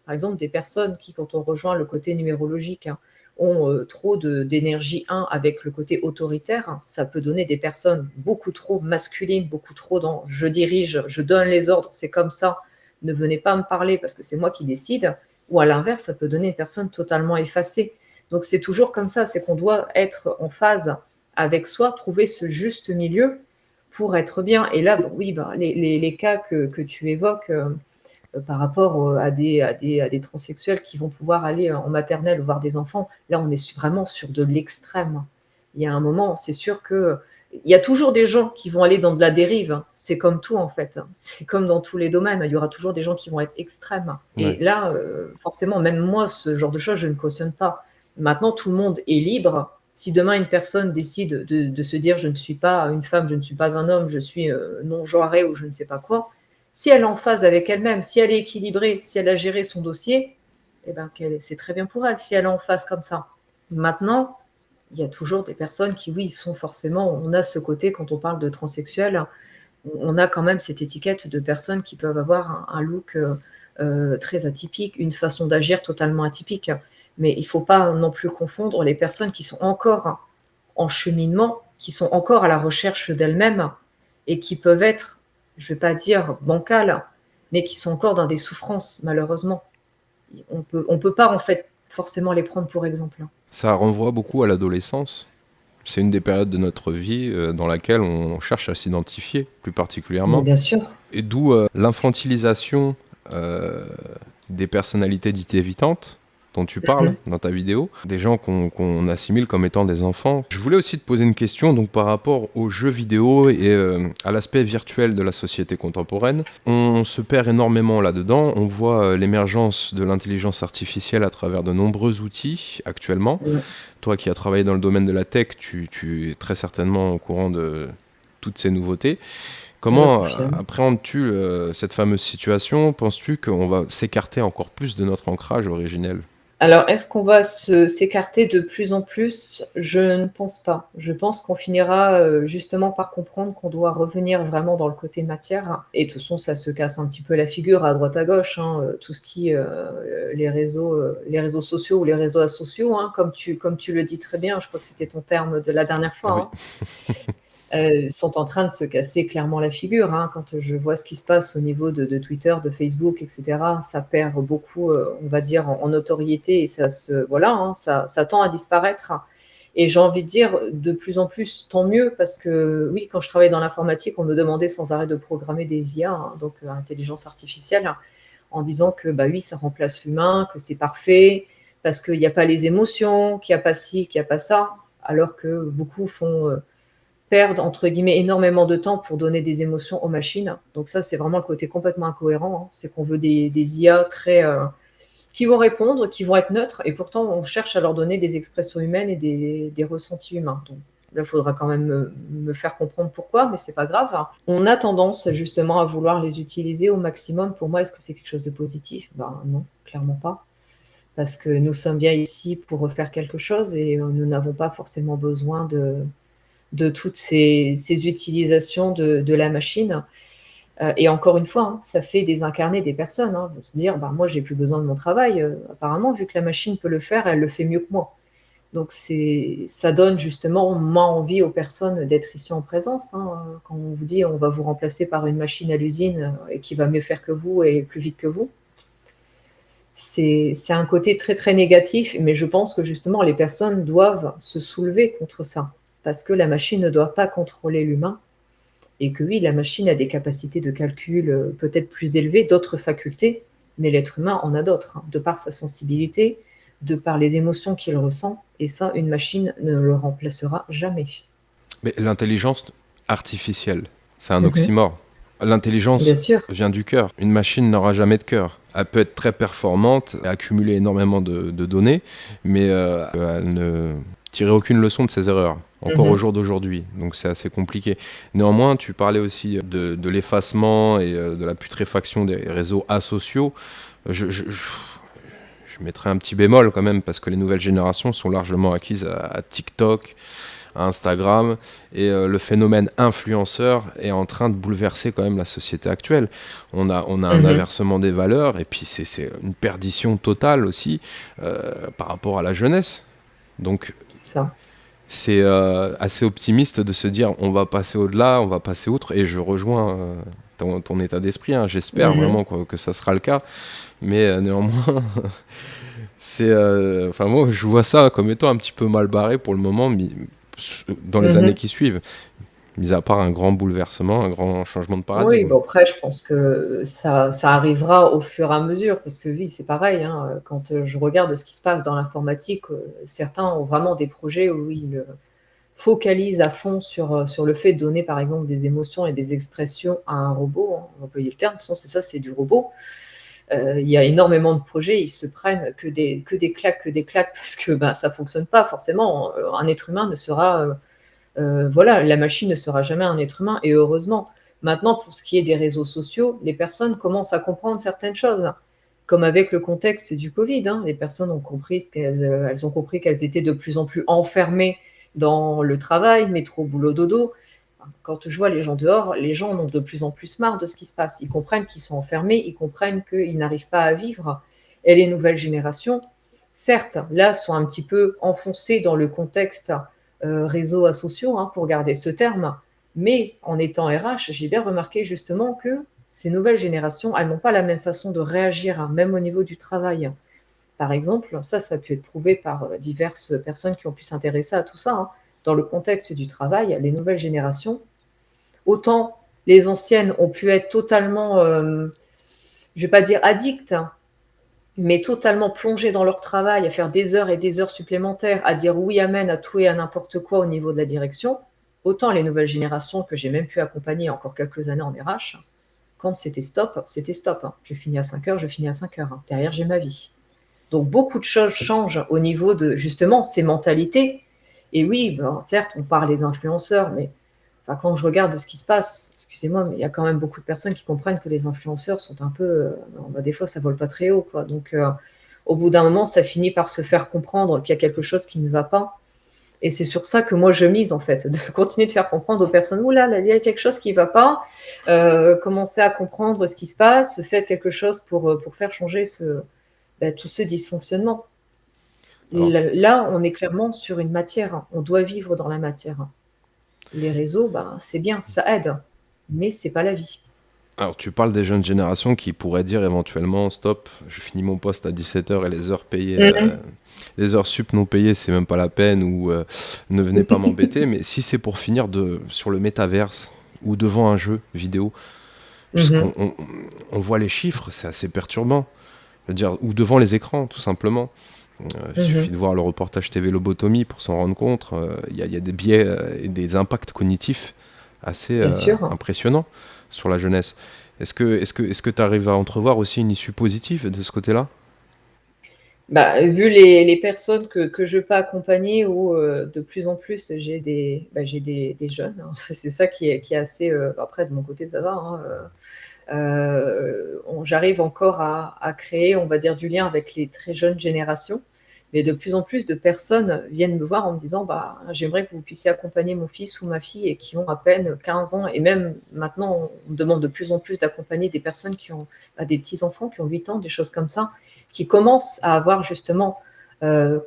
Par exemple, des personnes qui, quand on rejoint le côté numérologique, hein, ont trop d'énergie 1 avec le côté autoritaire, ça peut donner des personnes beaucoup trop masculines, beaucoup trop dans je dirige, je donne les ordres, c'est comme ça, ne venez pas me parler parce que c'est moi qui décide, ou à l'inverse, ça peut donner une personne totalement effacée. Donc c'est toujours comme ça, c'est qu'on doit être en phase avec soi, trouver ce juste milieu pour être bien. Et là, bon, oui, ben, les cas que tu évoques par rapport à des transsexuels qui vont pouvoir aller en maternelle voir des enfants, là, on est vraiment sur de l'extrême. Il y a un moment, c'est sûr que il y a toujours des gens qui vont aller dans de la dérive. C'est comme tout, en fait. C'est comme dans tous les domaines. Il y aura toujours des gens qui vont être extrêmes. Ouais. Et là, forcément, même moi, ce genre de choses, je ne cautionne pas. Maintenant, tout le monde est libre. Si demain, une personne décide de se dire « je ne suis pas une femme, je ne suis pas un homme, je suis non-genrée » ou je ne sais pas quoi, si elle est en phase avec elle-même, si elle est équilibrée, si elle a géré son dossier, eh ben, c'est très bien pour elle, si elle est en phase comme ça. Maintenant, il y a toujours des personnes qui, oui, sont forcément, on a ce côté, quand on parle de transsexuels, on a quand même cette étiquette de personnes qui peuvent avoir un look très atypique, une façon d'agir totalement atypique. Mais il ne faut pas non plus confondre les personnes qui sont encore en cheminement, qui sont encore à la recherche d'elles-mêmes et qui peuvent être, je ne vais pas dire bancales, mais qui sont encore dans des souffrances, malheureusement. On peut pas, en fait, forcément les prendre pour exemple. Ça renvoie beaucoup à l'adolescence. C'est une des périodes de notre vie dans laquelle on cherche à s'identifier, plus Mais particulièrement. bien sûr. Et d'où l'infantilisation des personnalités dites évitantes, dont tu parles dans ta vidéo, des gens qu'on assimile comme étant des enfants. Je voulais aussi te poser une question donc par rapport aux jeux vidéo et à l'aspect virtuel de la société contemporaine. On se perd énormément là-dedans. On voit l'émergence de l'intelligence artificielle à travers de nombreux outils actuellement. Toi qui as travaillé dans le domaine de la tech, tu es très certainement au courant de toutes ces nouveautés. Comment appréhendes-tu cette fameuse situation? Penses-tu qu'on va s'écarter encore plus de notre ancrage originel? Alors, est-ce qu'on va s'écarter de plus en plus? Je ne pense pas. Je pense qu'on finira justement par comprendre qu'on doit revenir vraiment dans le côté matière. Et de toute façon, ça se casse un petit peu la figure à droite à gauche, hein, tout ce qui les réseaux sociaux ou les réseaux asociaux, hein, comme tu le dis très bien. Je crois que c'était ton terme de la dernière fois. Oui. Sont en train de se casser clairement la figure, hein. Quand je vois ce qui se passe au niveau de Twitter, de Facebook, etc., ça perd beaucoup, on va dire, en notoriété et ça tend à disparaître. Et j'ai envie de dire, de plus en plus, tant mieux, parce que oui, quand je travaillais dans l'informatique, on me demandait sans arrêt de programmer des IA, hein, donc intelligence artificielle, en disant que bah oui, ça remplace l'humain, que c'est parfait, parce qu'il n'y a pas les émotions, qu'il n'y a pas ci, qu'il n'y a pas ça, alors que beaucoup perdent entre guillemets énormément de temps pour donner des émotions aux machines. Donc ça, c'est vraiment le côté complètement incohérent, hein. C'est qu'on veut des IA qui vont répondre, qui vont être neutres, et pourtant on cherche à leur donner des expressions humaines et des ressentis humains. Donc là, il faudra quand même me faire comprendre pourquoi, mais c'est pas grave. On a tendance justement à vouloir les utiliser au maximum. Pour moi, est-ce que c'est quelque chose de positif? Ben non, clairement pas. Parce que nous sommes bien ici pour refaire quelque chose et nous n'avons pas forcément besoin de toutes ces utilisations de la machine. Et encore une fois, hein, ça fait désincarner des personnes. Hein, vont se dire, bah, moi, j'ai plus besoin de mon travail. Apparemment, vu que la machine peut le faire, elle le fait mieux que moi. Donc, ça donne justement moins envie aux personnes d'être ici en présence. Hein. Quand on vous dit, on va vous remplacer par une machine à l'usine et qui va mieux faire que vous et plus vite que vous, c'est un côté très, très négatif. Mais je pense que justement, les personnes doivent se soulever contre ça. Parce que la machine ne doit pas contrôler l'humain, et que oui, la machine a des capacités de calcul peut-être plus élevées, d'autres facultés, mais l'être humain en a d'autres, hein, de par sa sensibilité, de par les émotions qu'il ressent, et ça, une machine ne le remplacera jamais. Mais l'intelligence artificielle, c'est un oxymore. L'intelligence vient du cœur. Une machine n'aura jamais de cœur. Elle peut être très performante, accumuler énormément de données, mais elle ne tirer aucune leçon de ses erreurs, encore au jour d'aujourd'hui. Donc c'est assez compliqué. Néanmoins, tu parlais aussi de l'effacement et de la putréfaction des réseaux asociaux. Je mettrais un petit bémol quand même, parce que les nouvelles générations sont largement acquises à TikTok, à Instagram, et le phénomène influenceur est en train de bouleverser quand même la société actuelle. On a un inversement des valeurs, et puis c'est une perdition totale aussi par rapport à la jeunesse. Donc c'est assez optimiste de se dire on va passer au-delà, on va passer outre, et je rejoins ton état d'esprit, hein. J'espère vraiment que ça sera le cas, mais néanmoins moi je vois ça comme étant un petit peu mal barré pour le moment, dans les années qui suivent, mis à part un grand bouleversement, un grand changement de paradigme. Oui, bon après je pense que ça arrivera au fur et à mesure, parce que oui, c'est pareil, hein, quand je regarde ce qui se passe dans l'informatique, certains ont vraiment des projets où ils focalisent à fond sur le fait de donner par exemple des émotions et des expressions à un robot, hein, on va employer le terme, de toute façon c'est ça, c'est du robot. Il y a énormément de projets, ils se prennent que des claques, parce que ça fonctionne pas forcément. Un être humain ne sera la machine ne sera jamais un être humain, et heureusement. Maintenant, pour ce qui est des réseaux sociaux, les personnes commencent à comprendre certaines choses, comme avec le contexte du Covid, hein. Les personnes ont compris elles ont compris qu'elles étaient de plus en plus enfermées dans le travail, métro, boulot, dodo. Quand je vois les gens dehors, les gens en ont de plus en plus marre de ce qui se passe. Ils comprennent qu'ils sont enfermés, ils comprennent qu'ils n'arrivent pas à vivre. Et les nouvelles générations, certes, là, sont un petit peu enfoncées dans le contexte réseaux asociaux, hein, pour garder ce terme, mais en étant RH, j'ai bien remarqué justement que ces nouvelles générations, elles n'ont pas la même façon de réagir, hein, même au niveau du travail. Par exemple, ça a pu être prouvé par diverses personnes qui ont pu s'intéresser à tout ça, hein. Dans le contexte du travail, les nouvelles générations, autant les anciennes ont pu être totalement, je ne vais pas dire addictes, hein, mais totalement plongés dans leur travail, à faire des heures et des heures supplémentaires, à dire oui, amen à tout et à n'importe quoi au niveau de la direction, autant les nouvelles générations que j'ai même pu accompagner encore quelques années en RH, quand c'était stop, c'était stop, hein. Je finis à 5 heures, je finis à 5 heures, hein. Derrière, j'ai ma vie. Donc, beaucoup de choses changent au niveau de, justement, ces mentalités. Et oui, ben, certes, on parle des influenceurs, mais enfin, quand je regarde ce qui se passe, excusez-moi, mais il y a quand même beaucoup de personnes qui comprennent que les influenceurs sont un peu, des fois, ça vole pas très haut, quoi. Donc, au bout d'un moment, ça finit par se faire comprendre qu'il y a quelque chose qui ne va pas. Et c'est sur ça que moi je mise, en fait, de continuer de faire comprendre aux personnes, oula, là, il y a quelque chose qui ne va pas, commencez à comprendre ce qui se passe, faites quelque chose pour faire changer tout ce dysfonctionnement. Alors, Là, on est clairement sur une matière, hein. On doit vivre dans la matière, hein. Les réseaux, c'est bien, ça aide, mais c'est pas la vie. alors, tu parles des jeunes générations qui pourraient dire éventuellement stop, je finis mon poste à 17h et les heures payées, les heures sup non payées, c'est même pas la peine, ou ne venez pas m'embêter. Mais si c'est pour finir sur le métaverse ou devant un jeu vidéo, puisqu'on on voit les chiffres, c'est assez perturbant. Je veux dire, ou devant les écrans, tout simplement. Il suffit de voir le reportage TV Lobotomie pour s'en rendre compte. Il y a des biais et des impacts cognitifs assez Bien sûr. impressionnants sur la jeunesse. Est-ce que tu arrives à entrevoir aussi une issue positive de ce côté-là? Vu les personnes que je peux accompagner, où de plus en plus j'ai des jeunes, hein. C'est ça qui est assez. Après, de mon côté, ça va, hein, j'arrive encore à créer, on va dire, du lien avec les très jeunes générations. Mais de plus en plus de personnes viennent me voir en me disant j'aimerais que vous puissiez accompagner mon fils ou ma fille, et qui ont à peine 15 ans. Et même maintenant, on me demande de plus en plus d'accompagner des personnes qui ont des petits-enfants, qui ont 8 ans, des choses comme ça, qui commencent à avoir justement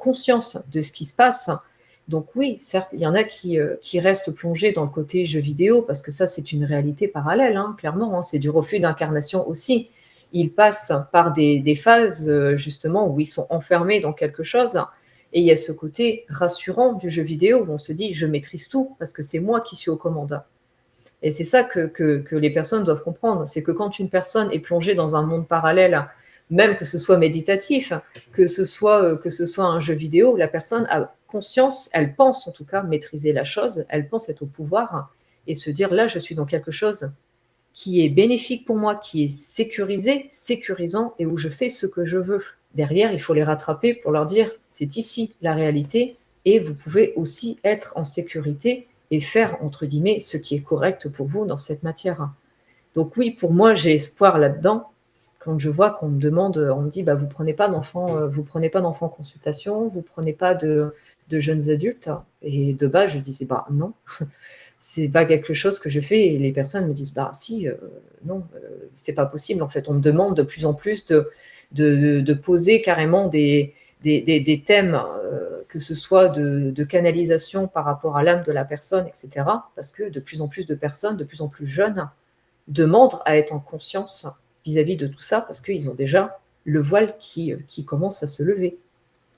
conscience de ce qui se passe. Donc oui, certes, il y en a qui restent plongés dans le côté jeu vidéo, parce que ça, c'est une réalité parallèle, hein, clairement, hein, c'est du refus d'incarnation aussi. Ils passent par des phases, justement, où ils sont enfermés dans quelque chose, et il y a ce côté rassurant du jeu vidéo, où on se dit, je maîtrise tout, parce que c'est moi qui suis aux commandes. Et c'est ça que les personnes doivent comprendre, c'est que quand une personne est plongée dans un monde parallèle, même que ce soit méditatif, que ce soit un jeu vidéo, la personne a conscience, elle pense en tout cas maîtriser la chose, elle pense être au pouvoir, et se dire là, je suis dans quelque chose qui est bénéfique pour moi, qui est sécurisé, sécurisant, et où je fais ce que je veux. Derrière, il faut les rattraper pour leur dire, c'est ici la réalité, et vous pouvez aussi être en sécurité et faire, entre guillemets, ce qui est correct pour vous dans cette matière. Donc oui, pour moi, j'ai espoir là-dedans. Quand je vois qu'on me demande, on me dit, vous prenez pas d'enfants en consultation, vous prenez pas de jeunes adultes. Et de base, je disais, non, c'est pas quelque chose que je fais. Et les personnes me disent, si, non, c'est pas possible. En fait, on me demande de plus en plus de poser carrément des thèmes, que ce soit de canalisation par rapport à l'âme de la personne, etc. Parce que de plus en plus de personnes, de plus en plus jeunes, demandent à être en conscience vis-à-vis de tout ça, parce qu'ils ont déjà le voile qui commence à se lever.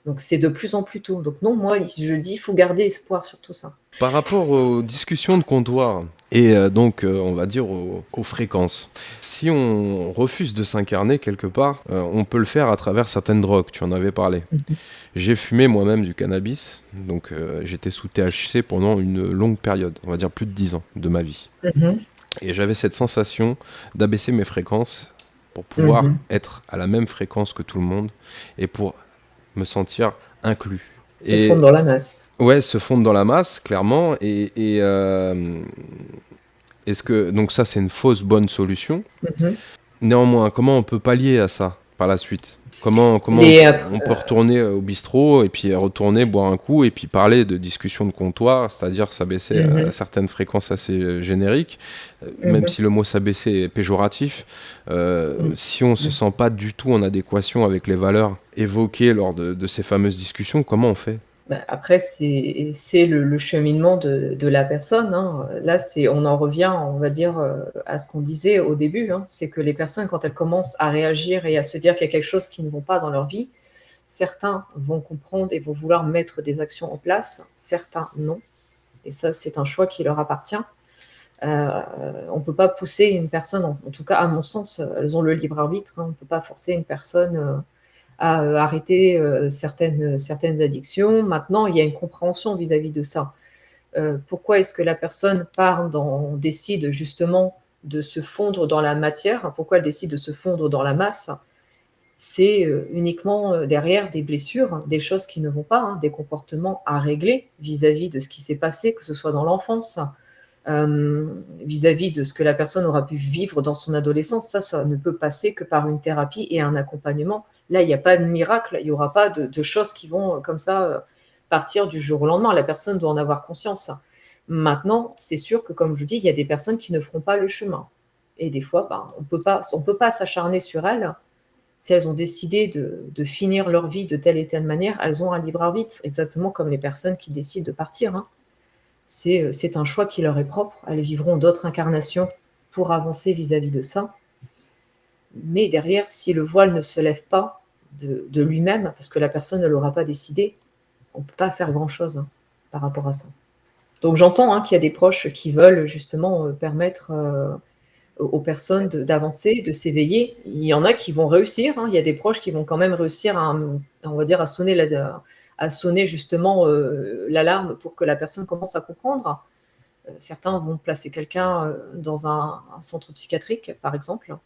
Donc c'est de plus en plus tôt. Donc non, moi je dis, il faut garder espoir sur tout ça. Par rapport aux discussions de comptoir et donc on va dire aux fréquences, si on refuse de s'incarner quelque part, on peut le faire à travers certaines drogues, tu en avais parlé. J'ai fumé moi-même du cannabis, donc j'étais sous THC pendant une longue période, on va dire plus de 10 ans de ma vie. Et j'avais cette sensation d'abaisser mes fréquences pour pouvoir être à la même fréquence que tout le monde et pour me sentir inclus. Se fondre dans la masse. Ouais, se fondre dans la masse, clairement. Et est-ce que donc ça c'est une fausse bonne solution. Néanmoins, comment on peut pallier à ça par la suite? Comment on peut retourner au bistrot et puis retourner boire un coup et puis parler de discussion de comptoir, c'est-à-dire s'abaisser à certaines fréquences assez génériques, même si le mot s'abaisser est péjoratif. Si on se sent pas du tout en adéquation avec les valeurs évoquées lors de ces fameuses discussions, comment on fait? Après, c'est le cheminement de la personne, hein. Là, on en revient, on va dire, à ce qu'on disait au début, hein. C'est que les personnes, quand elles commencent à réagir et à se dire qu'il y a quelque chose qui ne va pas dans leur vie, certains vont comprendre et vont vouloir mettre des actions en place, certains non. Et ça, c'est un choix qui leur appartient. On ne peut pas pousser une personne, en tout cas à mon sens, elles ont le libre arbitre, hein. On ne peut pas forcer une personne à arrêter certaines addictions. Maintenant, il y a une compréhension vis-à-vis de ça. Pourquoi est-ce que la personne décide justement de se fondre dans la matière? Pourquoi elle décide de se fondre dans la masse? C'est uniquement derrière des blessures, des choses qui ne vont pas, hein, des comportements à régler vis-à-vis de ce qui s'est passé, que ce soit dans l'enfance, vis-à-vis de ce que la personne aura pu vivre dans son adolescence. Ça ne peut passer que par une thérapie et un accompagnement. Là, il n'y a pas de miracle, il n'y aura pas de choses qui vont comme ça partir du jour au lendemain. La personne doit en avoir conscience. Maintenant, c'est sûr que, comme je dis, il y a des personnes qui ne feront pas le chemin. Et des fois, on peut pas s'acharner sur elles. Si elles ont décidé de finir leur vie de telle et telle manière, elles ont un libre arbitre, exactement comme les personnes qui décident de partir, hein. C'est un choix qui leur est propre. Elles vivront d'autres incarnations pour avancer vis-à-vis de ça. Mais derrière, si le voile ne se lève pas de lui-même, parce que la personne ne l'aura pas décidé, on ne peut pas faire grand-chose, hein, par rapport à ça. Donc j'entends, hein, qu'il y a des proches qui veulent justement permettre aux personnes d'avancer, de s'éveiller. Il y en a qui vont réussir, hein. Il y a des proches qui vont quand même réussir on va dire, à sonner justement l'alarme pour que la personne commence à comprendre. Certains vont placer quelqu'un dans un centre psychiatrique, par exemple.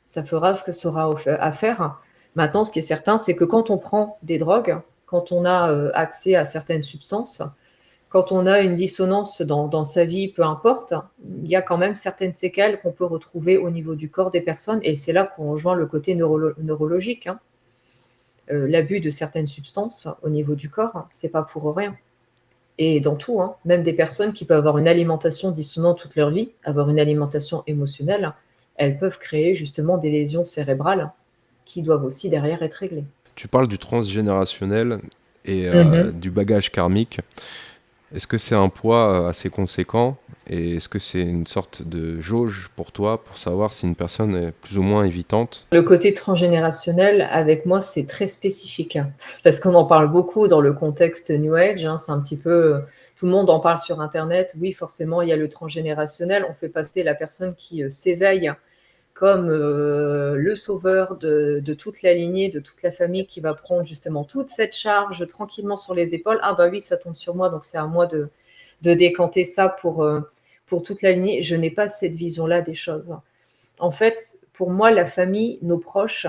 Ça fera ce que ça aura à faire. Maintenant, ce qui est certain, c'est que quand on prend des drogues, quand on a accès à certaines substances, quand on a une dissonance dans sa vie, peu importe, il y a quand même certaines séquelles qu'on peut retrouver au niveau du corps des personnes, et c'est là qu'on rejoint le côté neurologique, hein. L'abus de certaines substances au niveau du corps, c'est pas pour rien. Et dans tout, hein, même des personnes qui peuvent avoir une alimentation dissonante toute leur vie, avoir une alimentation émotionnelle, elles peuvent créer justement des lésions cérébrales qui doivent aussi derrière être réglées. Tu parles du transgénérationnel et du bagage karmique. Est-ce que c'est un poids assez conséquent et est-ce que c'est une sorte de jauge pour toi pour savoir si une personne est plus ou moins évitante? Le côté transgénérationnel, avec moi, c'est très spécifique, hein, parce qu'on en parle beaucoup dans le contexte New Age, hein, c'est un petit peu... tout le monde en parle sur Internet. Oui, forcément, il y a le transgénérationnel. On fait passer la personne qui s'éveille comme le sauveur de toute la lignée, de toute la famille, qui va prendre justement toute cette charge tranquillement sur les épaules. Ah bah oui, ça tombe sur moi, donc c'est à moi de décanter ça pour toute la lignée. Je n'ai pas cette vision-là des choses. En fait, pour moi, la famille, nos proches,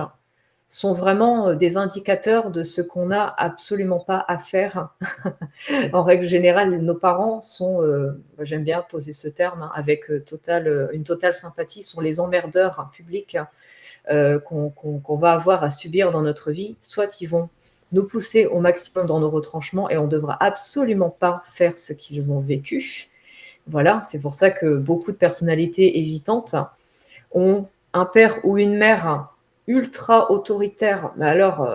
sont vraiment des indicateurs de ce qu'on n'a absolument pas à faire. En règle générale, nos parents sont, j'aime bien poser ce terme, hein, avec une totale sympathie, sont les emmerdeurs publics qu'on va avoir à subir dans notre vie. Soit ils vont nous pousser au maximum dans nos retranchements et on ne devra absolument pas faire ce qu'ils ont vécu. Voilà, c'est pour ça que beaucoup de personnalités évitantes ont un père ou une mère ultra autoritaire, mais alors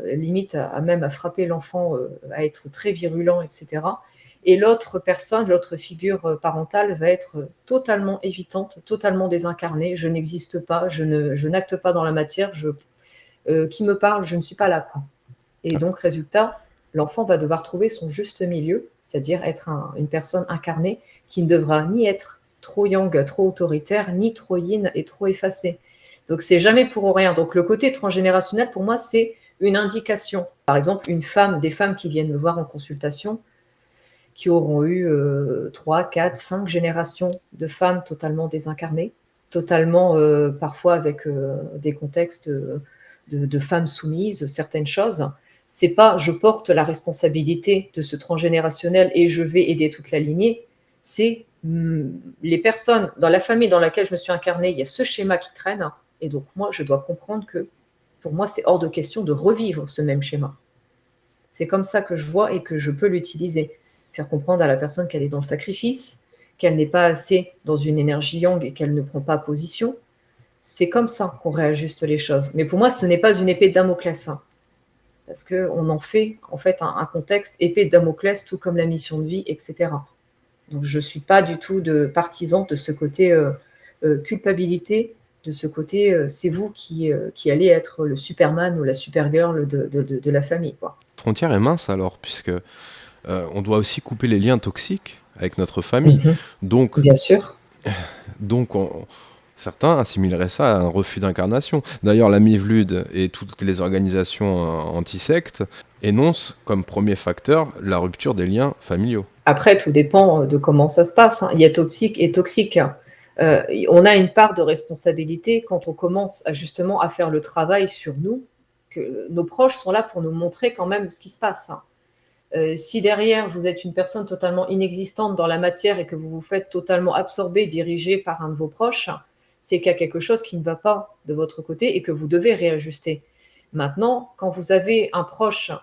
limite à même à frapper l'enfant, à être très virulent, etc. Et l'autre personne, l'autre figure parentale va être totalement évitante, totalement désincarnée. Je n'existe pas, je n'acte pas dans la matière, qui me parle, je ne suis pas là, quoi. Et donc, résultat, l'enfant va devoir trouver son juste milieu, c'est-à-dire être une personne incarnée qui ne devra ni être trop yang, trop autoritaire, ni trop yin et trop effacé. Donc, c'est jamais pour rien. Donc, le côté transgénérationnel, pour moi, c'est une indication. Par exemple, des femmes qui viennent me voir en consultation, qui auront eu 3, 4, 5 générations de femmes totalement désincarnées, totalement, parfois avec des contextes de femmes soumises, certaines choses. C'est pas je porte la responsabilité de ce transgénérationnel et je vais aider toute la lignée. C'est les personnes dans la famille dans laquelle je me suis incarnée, il y a ce schéma qui traîne. Et donc, moi, je dois comprendre que, pour moi, c'est hors de question de revivre ce même schéma. C'est comme ça que je vois et que je peux l'utiliser. Faire comprendre à la personne qu'elle est dans le sacrifice, qu'elle n'est pas assez dans une énergie yang et qu'elle ne prend pas position. C'est comme ça qu'on réajuste les choses. Mais pour moi, ce n'est pas une épée de Damoclès. Parce qu'on en fait, en fait, un contexte épée de Damoclès, tout comme la mission de vie, etc. Donc, je ne suis pas du tout partisan de ce côté culpabilité, de ce côté, c'est vous qui allez être le Superman ou la Supergirl de la famille, quoi. La frontière est mince alors, puisque on doit aussi couper les liens toxiques avec notre famille. Bien sûr. Donc Certains assimileraient ça à un refus d'incarnation. D'ailleurs, la Mivlude et toutes les organisations anti-sectes énoncent comme premier facteur la rupture des liens familiaux. Après, tout dépend de comment ça se passe, hein. Il y a toxique et toxique. On a une part de responsabilité quand on commence justement à faire le travail sur nous, que nos proches sont là pour nous montrer quand même ce qui se passe, hein. Si derrière vous êtes une personne totalement inexistante dans la matière et que vous vous faites totalement absorber, dirigé par un de vos proches, c'est qu'il y a quelque chose qui ne va pas de votre côté et que vous devez réajuster. Maintenant, quand vous avez un proche,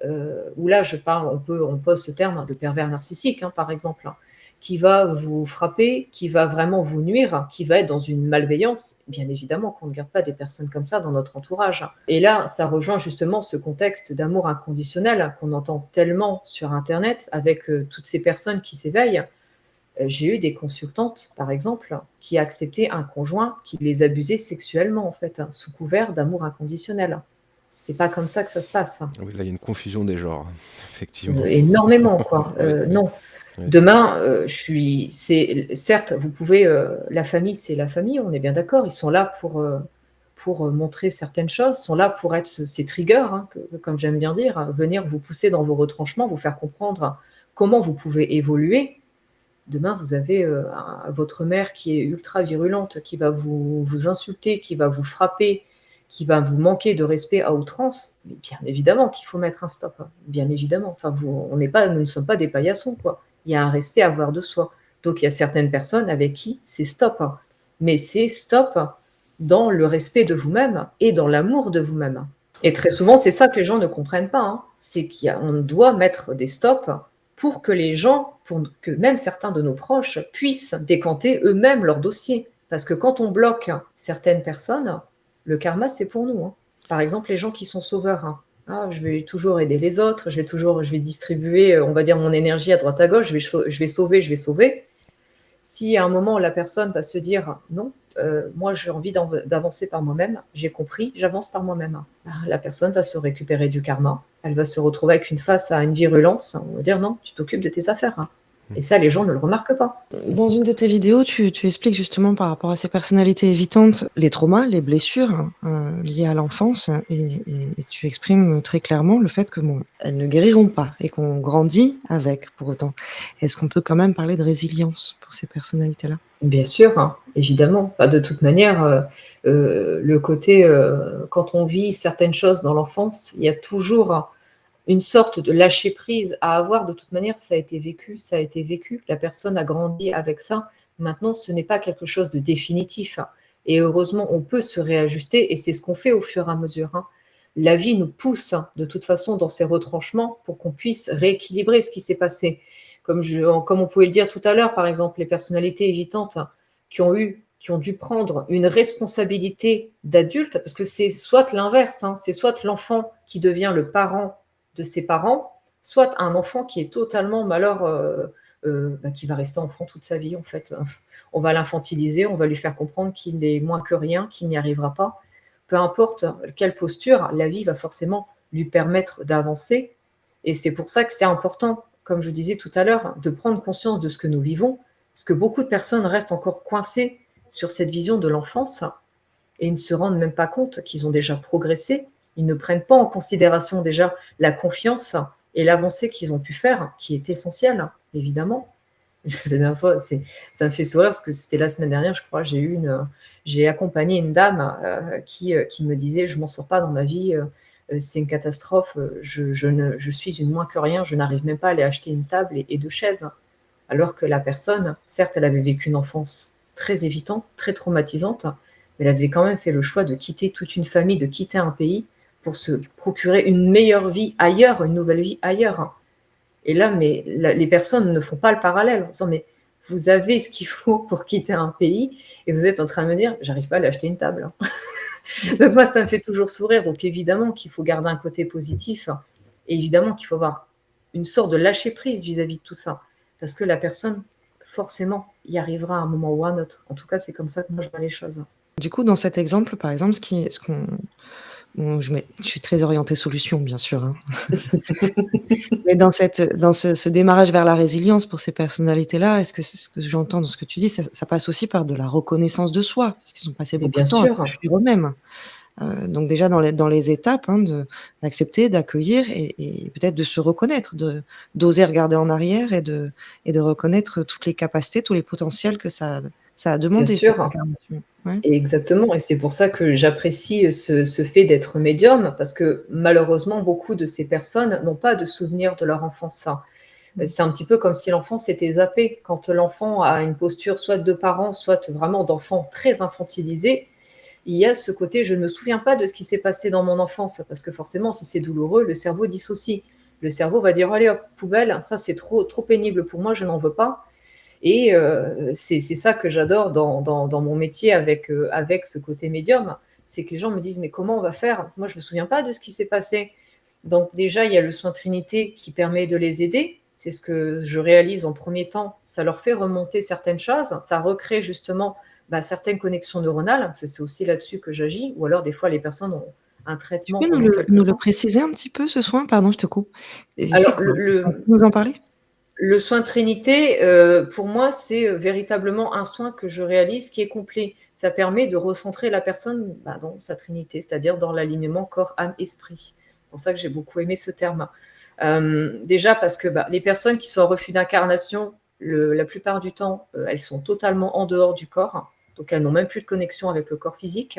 où là je parle, on pose ce terme de pervers narcissique, hein, par exemple, hein, qui va vous frapper, qui va vraiment vous nuire, qui va être dans une malveillance, bien évidemment qu'on ne garde pas des personnes comme ça dans notre entourage. Et là, ça rejoint justement ce contexte d'amour inconditionnel qu'on entend tellement sur Internet avec toutes ces personnes qui s'éveillent. J'ai eu des consultantes, par exemple, qui acceptaient un conjoint qui les abusait sexuellement, en fait, hein, sous couvert d'amour inconditionnel. C'est pas comme ça que ça se passe. Oui, là, il y a une confusion des genres, effectivement. Énormément, quoi. Non. Oui. Demain, certes, vous pouvez, la famille, c'est la famille, on est bien d'accord. Ils sont là pour montrer certaines choses, sont là pour être ces triggers, hein, comme j'aime bien dire, hein, venir vous pousser dans vos retranchements, vous faire comprendre comment vous pouvez évoluer. Demain, vous avez votre mère qui est ultra virulente, qui va vous insulter, qui va vous frapper, qui va vous manquer de respect à outrance. Mais bien évidemment qu'il faut mettre un stop, hein, bien évidemment. Enfin, nous ne sommes pas des paillassons, quoi. Il y a un respect à avoir de soi. Donc, il y a certaines personnes avec qui c'est stop, hein. Mais c'est stop dans le respect de vous-même et dans l'amour de vous-même. Et très souvent, c'est ça que les gens ne comprennent pas, hein. C'est qu'on doit mettre des stops pour que les gens, pour que même certains de nos proches puissent décanter eux-mêmes leur dossier. Parce que quand on bloque certaines personnes, le karma, c'est pour nous, hein. Par exemple, les gens qui sont sauveurs, hein. Ah, je vais toujours aider les autres, je vais distribuer, on va dire, mon énergie à droite à gauche, je vais sauver. Si à un moment, la personne va se dire non, moi j'ai envie d'avancer par moi-même, j'ai compris, j'avance par moi-même. La personne va se récupérer du karma, elle va se retrouver avec face à une virulence, on va dire non, tu t'occupes de tes affaires, hein. Et ça, les gens ne le remarquent pas. Dans une de tes vidéos, tu expliques justement par rapport à ces personnalités évitantes les traumas, les blessures liées à l'enfance et tu exprimes très clairement le fait que bon, elles ne guériront pas et qu'on grandit avec pour autant. Est-ce qu'on peut quand même parler de résilience pour ces personnalités-là? Bien sûr, hein, évidemment. Enfin, de toute manière, le côté, quand on vit certaines choses dans l'enfance, il y a toujours une sorte de lâcher prise à avoir. De toute manière, ça a été vécu. La personne a grandi avec ça. Maintenant, ce n'est pas quelque chose de définitif, hein. Et heureusement, on peut se réajuster et c'est ce qu'on fait au fur et à mesure, hein. La vie nous pousse, hein, de toute façon dans ces retranchements pour qu'on puisse rééquilibrer ce qui s'est passé. Comme on pouvait le dire tout à l'heure, par exemple, les personnalités évitantes qui ont dû prendre une responsabilité d'adulte, parce que c'est soit l'inverse, hein, c'est soit l'enfant qui devient le parent de ses parents, soit un enfant qui est totalement qui va rester enfant toute sa vie, en fait. On va l'infantiliser, on va lui faire comprendre qu'il est moins que rien, qu'il n'y arrivera pas. Peu importe quelle posture, la vie va forcément lui permettre d'avancer. Et c'est pour ça que c'est important, comme je disais tout à l'heure, de prendre conscience de ce que nous vivons, parce que beaucoup de personnes restent encore coincées sur cette vision de l'enfance et ne se rendent même pas compte qu'ils ont déjà progressé. Ils ne prennent pas en considération déjà la confiance et l'avancée qu'ils ont pu faire, qui est essentielle, évidemment. La dernière fois, ça me fait sourire parce que c'était la semaine dernière, je crois, j'ai accompagné une dame qui me disait « je m'en sors pas dans ma vie, c'est une catastrophe, je suis une moins que rien, je n'arrive même pas à aller acheter une table et 2 chaises ». Alors que la personne, certes, elle avait vécu une enfance très évitante, très traumatisante, mais elle avait quand même fait le choix de quitter toute une famille, de quitter un pays pour se procurer une meilleure vie ailleurs, une nouvelle vie ailleurs. Et là, les personnes ne font pas le parallèle en disant mais vous avez ce qu'il faut pour quitter un pays et vous êtes en train de me dire j'arrive pas à aller acheter une table, hein. Donc moi, ça me fait toujours sourire. Donc évidemment qu'il faut garder un côté positif et évidemment qu'il faut avoir une sorte de lâcher prise vis-à-vis de tout ça. Parce que la personne, forcément, y arrivera à un moment ou à un autre. En tout cas, c'est comme ça que moi je vois les choses. Du coup, dans cet exemple, par exemple, Bon, je suis très orientée solution, bien sûr, hein. Mais dans ce démarrage vers la résilience pour ces personnalités-là, est-ce que c'est ce que j'entends dans ce que tu dis, ça passe aussi par de la reconnaissance de soi? Parce qu'ils ont passé Mais beaucoup bien de temps à sûr, construire eux-mêmes. Donc déjà dans les étapes, hein, d'accepter, d'accueillir et peut-être de se reconnaître, d'oser regarder en arrière et de reconnaître toutes les capacités, tous les potentiels que ça a bien demandé cette sûr. incarnation. Ouais. Et exactement, et c'est pour ça que j'apprécie ce fait d'être médium, parce que malheureusement, beaucoup de ces personnes n'ont pas de souvenir de leur enfance. Mmh. C'est un petit peu comme si l'enfant s'était zappé. Quand l'enfant a une posture soit de parent, soit vraiment d'enfant très infantilisé, il y a ce côté je ne me souviens pas de ce qui s'est passé dans mon enfance, parce que forcément, si c'est douloureux, le cerveau dissocie. Le cerveau va dire allez hop, poubelle, ça c'est trop pénible pour moi, je n'en veux pas. Et c'est ça que j'adore dans mon métier avec ce côté médium, c'est que les gens me disent mais comment on va faire? Moi je me souviens pas de ce qui s'est passé. Donc déjà il y a le soin Trinité qui permet de les aider. C'est ce que je réalise en premier temps. Ça leur fait remonter certaines choses, ça recrée justement certaines connexions neuronales, parce que c'est aussi là-dessus que j'agis. Ou alors des fois les personnes ont un Tu traitement peux pendant nous quelque le temps. préciser un petit peu ce soin? Pardon, je te coupe. Et c'est Alors quoi? Tu peux nous en parler? le soin Trinité, pour moi, c'est véritablement un soin que je réalise qui est complet. Ça permet de recentrer la personne dans sa Trinité, c'est-à-dire dans l'alignement corps, âme, esprit. C'est pour ça que j'ai beaucoup aimé ce terme. Déjà parce que les personnes qui sont en refus d'incarnation, la plupart du temps, elles sont totalement en dehors du corps, donc elles n'ont même plus de connexion avec le corps physique.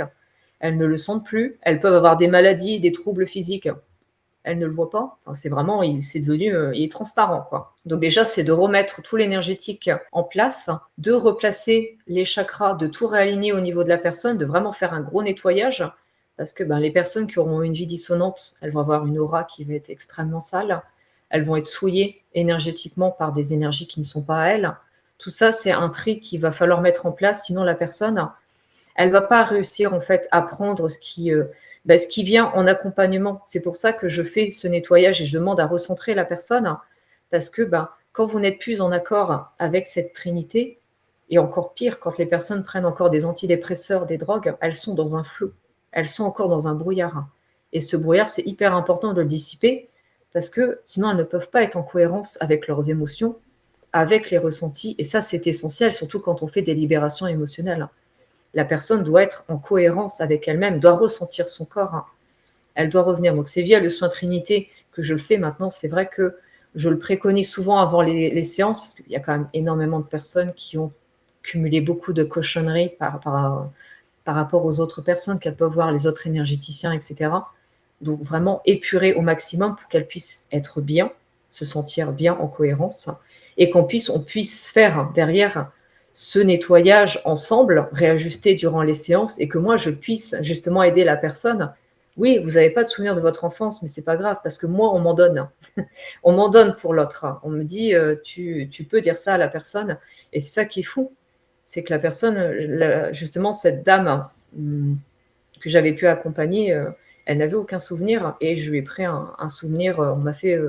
Elles ne le sentent plus. Elles peuvent avoir des maladies, des troubles physiques, elle ne le voit pas. Enfin, c'est vraiment, c'est devenu, il est transparent, quoi. Donc déjà, c'est de remettre tout l'énergétique en place, de replacer les chakras, de tout réaligner au niveau de la personne, de vraiment faire un gros nettoyage, parce que les personnes qui auront une vie dissonante, elles vont avoir une aura qui va être extrêmement sale, elles vont être souillées énergétiquement par des énergies qui ne sont pas à elles. Tout ça, c'est un tri qu'il va falloir mettre en place, sinon la personne, elle va pas réussir en fait à prendre ce qui vient en accompagnement. C'est pour ça que je fais ce nettoyage et je demande à recentrer la personne, parce que quand vous n'êtes plus en accord avec cette trinité, et encore pire, quand les personnes prennent encore des antidépresseurs, des drogues, elles sont dans un flou, elles sont encore dans un brouillard. Et ce brouillard, c'est hyper important de le dissiper, parce que sinon elles ne peuvent pas être en cohérence avec leurs émotions, avec les ressentis, et ça c'est essentiel, surtout quand on fait des libérations émotionnelles. La personne doit être en cohérence avec elle-même, doit ressentir son corps. Elle doit revenir. Donc, c'est via le soin Trinité que je le fais maintenant. C'est vrai que je le préconise souvent avant les séances, parce qu'il y a quand même énormément de personnes qui ont cumulé beaucoup de cochonneries par rapport aux autres personnes qu'elles peuvent voir, les autres énergéticiens, etc. Donc, vraiment épurer au maximum pour qu'elles puissent être bien, se sentir bien en cohérence, et on puisse faire derrière ce nettoyage ensemble, réajuster durant les séances, et que moi, je puisse justement aider la personne. Oui, vous n'avez pas de souvenir de votre enfance, mais c'est pas grave, parce que moi, on m'en donne. On m'en donne pour l'autre. On me dit, tu peux dire ça à la personne. Et c'est ça qui est fou. C'est que la personne, justement, cette dame que j'avais pu accompagner, elle n'avait aucun souvenir. Et je lui ai pris un souvenir. On m'a fait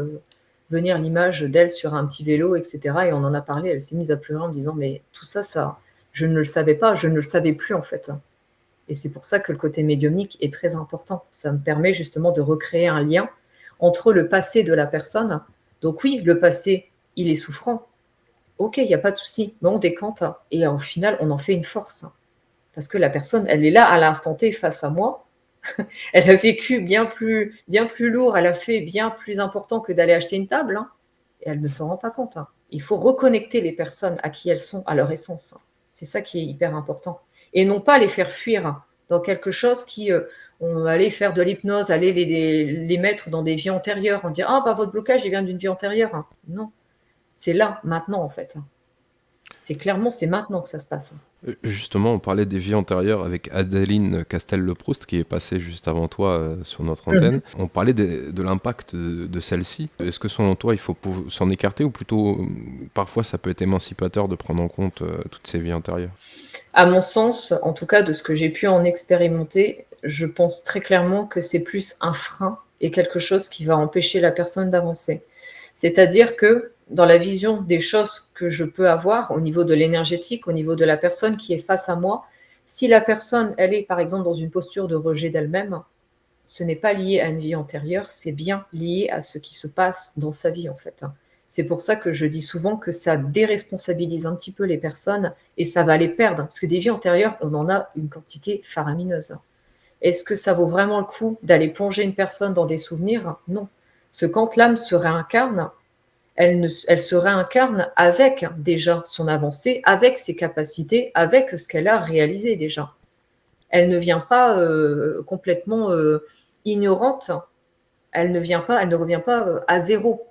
venir l'image d'elle sur un petit vélo, etc. Et on en a parlé. Elle s'est mise à pleurer en me disant, mais tout ça, je ne le savais pas. Je ne le savais plus, en fait. Et c'est pour ça que le côté médiumnique est très important. Ça me permet justement de recréer un lien entre le passé de la personne. Donc oui, le passé, il est souffrant. Ok, il n'y a pas de souci, mais on décante et au final, on en fait une force. Parce que la personne, elle est là à l'instant T face à moi. Elle a vécu bien plus lourd, elle a fait bien plus important que d'aller acheter une table. Et elle ne s'en rend pas compte. Il faut reconnecter les personnes à qui elles sont, à leur essence. C'est ça qui est hyper important. Et non pas les faire fuir dans quelque chose qui, on va aller faire de l'hypnose, aller les mettre dans des vies antérieures, en dire ah votre blocage il vient d'une vie antérieure. Non, c'est là, maintenant en fait. C'est maintenant que ça se passe. Justement, on parlait des vies antérieures avec Adeline Castel-Leproust qui est passée juste avant toi sur notre antenne. On parlait de l'impact de celle-ci. Est-ce que selon toi, il faut s'en écarter ou plutôt parfois ça peut être émancipateur de prendre en compte toutes ces vies antérieures? À mon sens, en tout cas de ce que j'ai pu en expérimenter, je pense très clairement que c'est plus un frein et quelque chose qui va empêcher la personne d'avancer. C'est-à-dire que dans la vision des choses que je peux avoir au niveau de l'énergétique, au niveau de la personne qui est face à moi, si la personne, elle est par exemple dans une posture de rejet d'elle-même, ce n'est pas lié à une vie antérieure, c'est bien lié à ce qui se passe dans sa vie, en fait. C'est pour ça que je dis souvent que ça déresponsabilise un petit peu les personnes et ça va les perdre. Parce que des vies antérieures, on en a une quantité faramineuse. Est-ce que ça vaut vraiment le coup d'aller plonger une personne dans des souvenirs? Non. Parce que quand l'âme se réincarne, elle se réincarne avec déjà son avancée, avec ses capacités, avec ce qu'elle a réalisé déjà. Elle ne vient pas complètement ignorante, elle ne revient pas à zéro.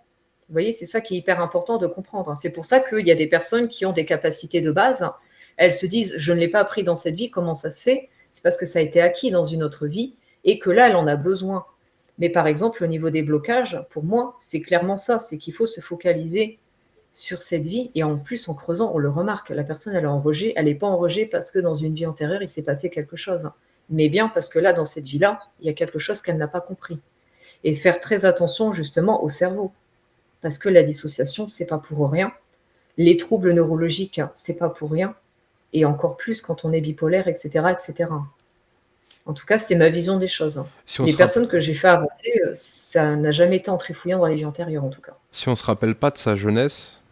Vous voyez, c'est ça qui est hyper important de comprendre. C'est pour ça qu'il y a des personnes qui ont des capacités de base. Elles se disent, je ne l'ai pas appris dans cette vie, comment ça se fait? C'est parce que ça a été acquis dans une autre vie et que là, elle en a besoin. Mais par exemple, au niveau des blocages, pour moi, c'est clairement ça, c'est qu'il faut se focaliser sur cette vie. Et en plus, en creusant, on le remarque, la personne, elle est en rejet. Elle n'est pas en rejet parce que dans une vie antérieure, il s'est passé quelque chose. Mais bien parce que là, dans cette vie-là, il y a quelque chose qu'elle n'a pas compris. Et faire très attention justement au cerveau. Parce que la dissociation, c'est pas pour rien. Les troubles neurologiques, c'est pas pour rien. Et encore plus quand on est bipolaire, etc., etc. En tout cas, c'est ma vision des choses. Si on Les se personnes que j'ai fait avancer, ça n'a jamais été en trifouillant dans les vies antérieures, en tout cas. Si on se rappelle pas de sa jeunesse,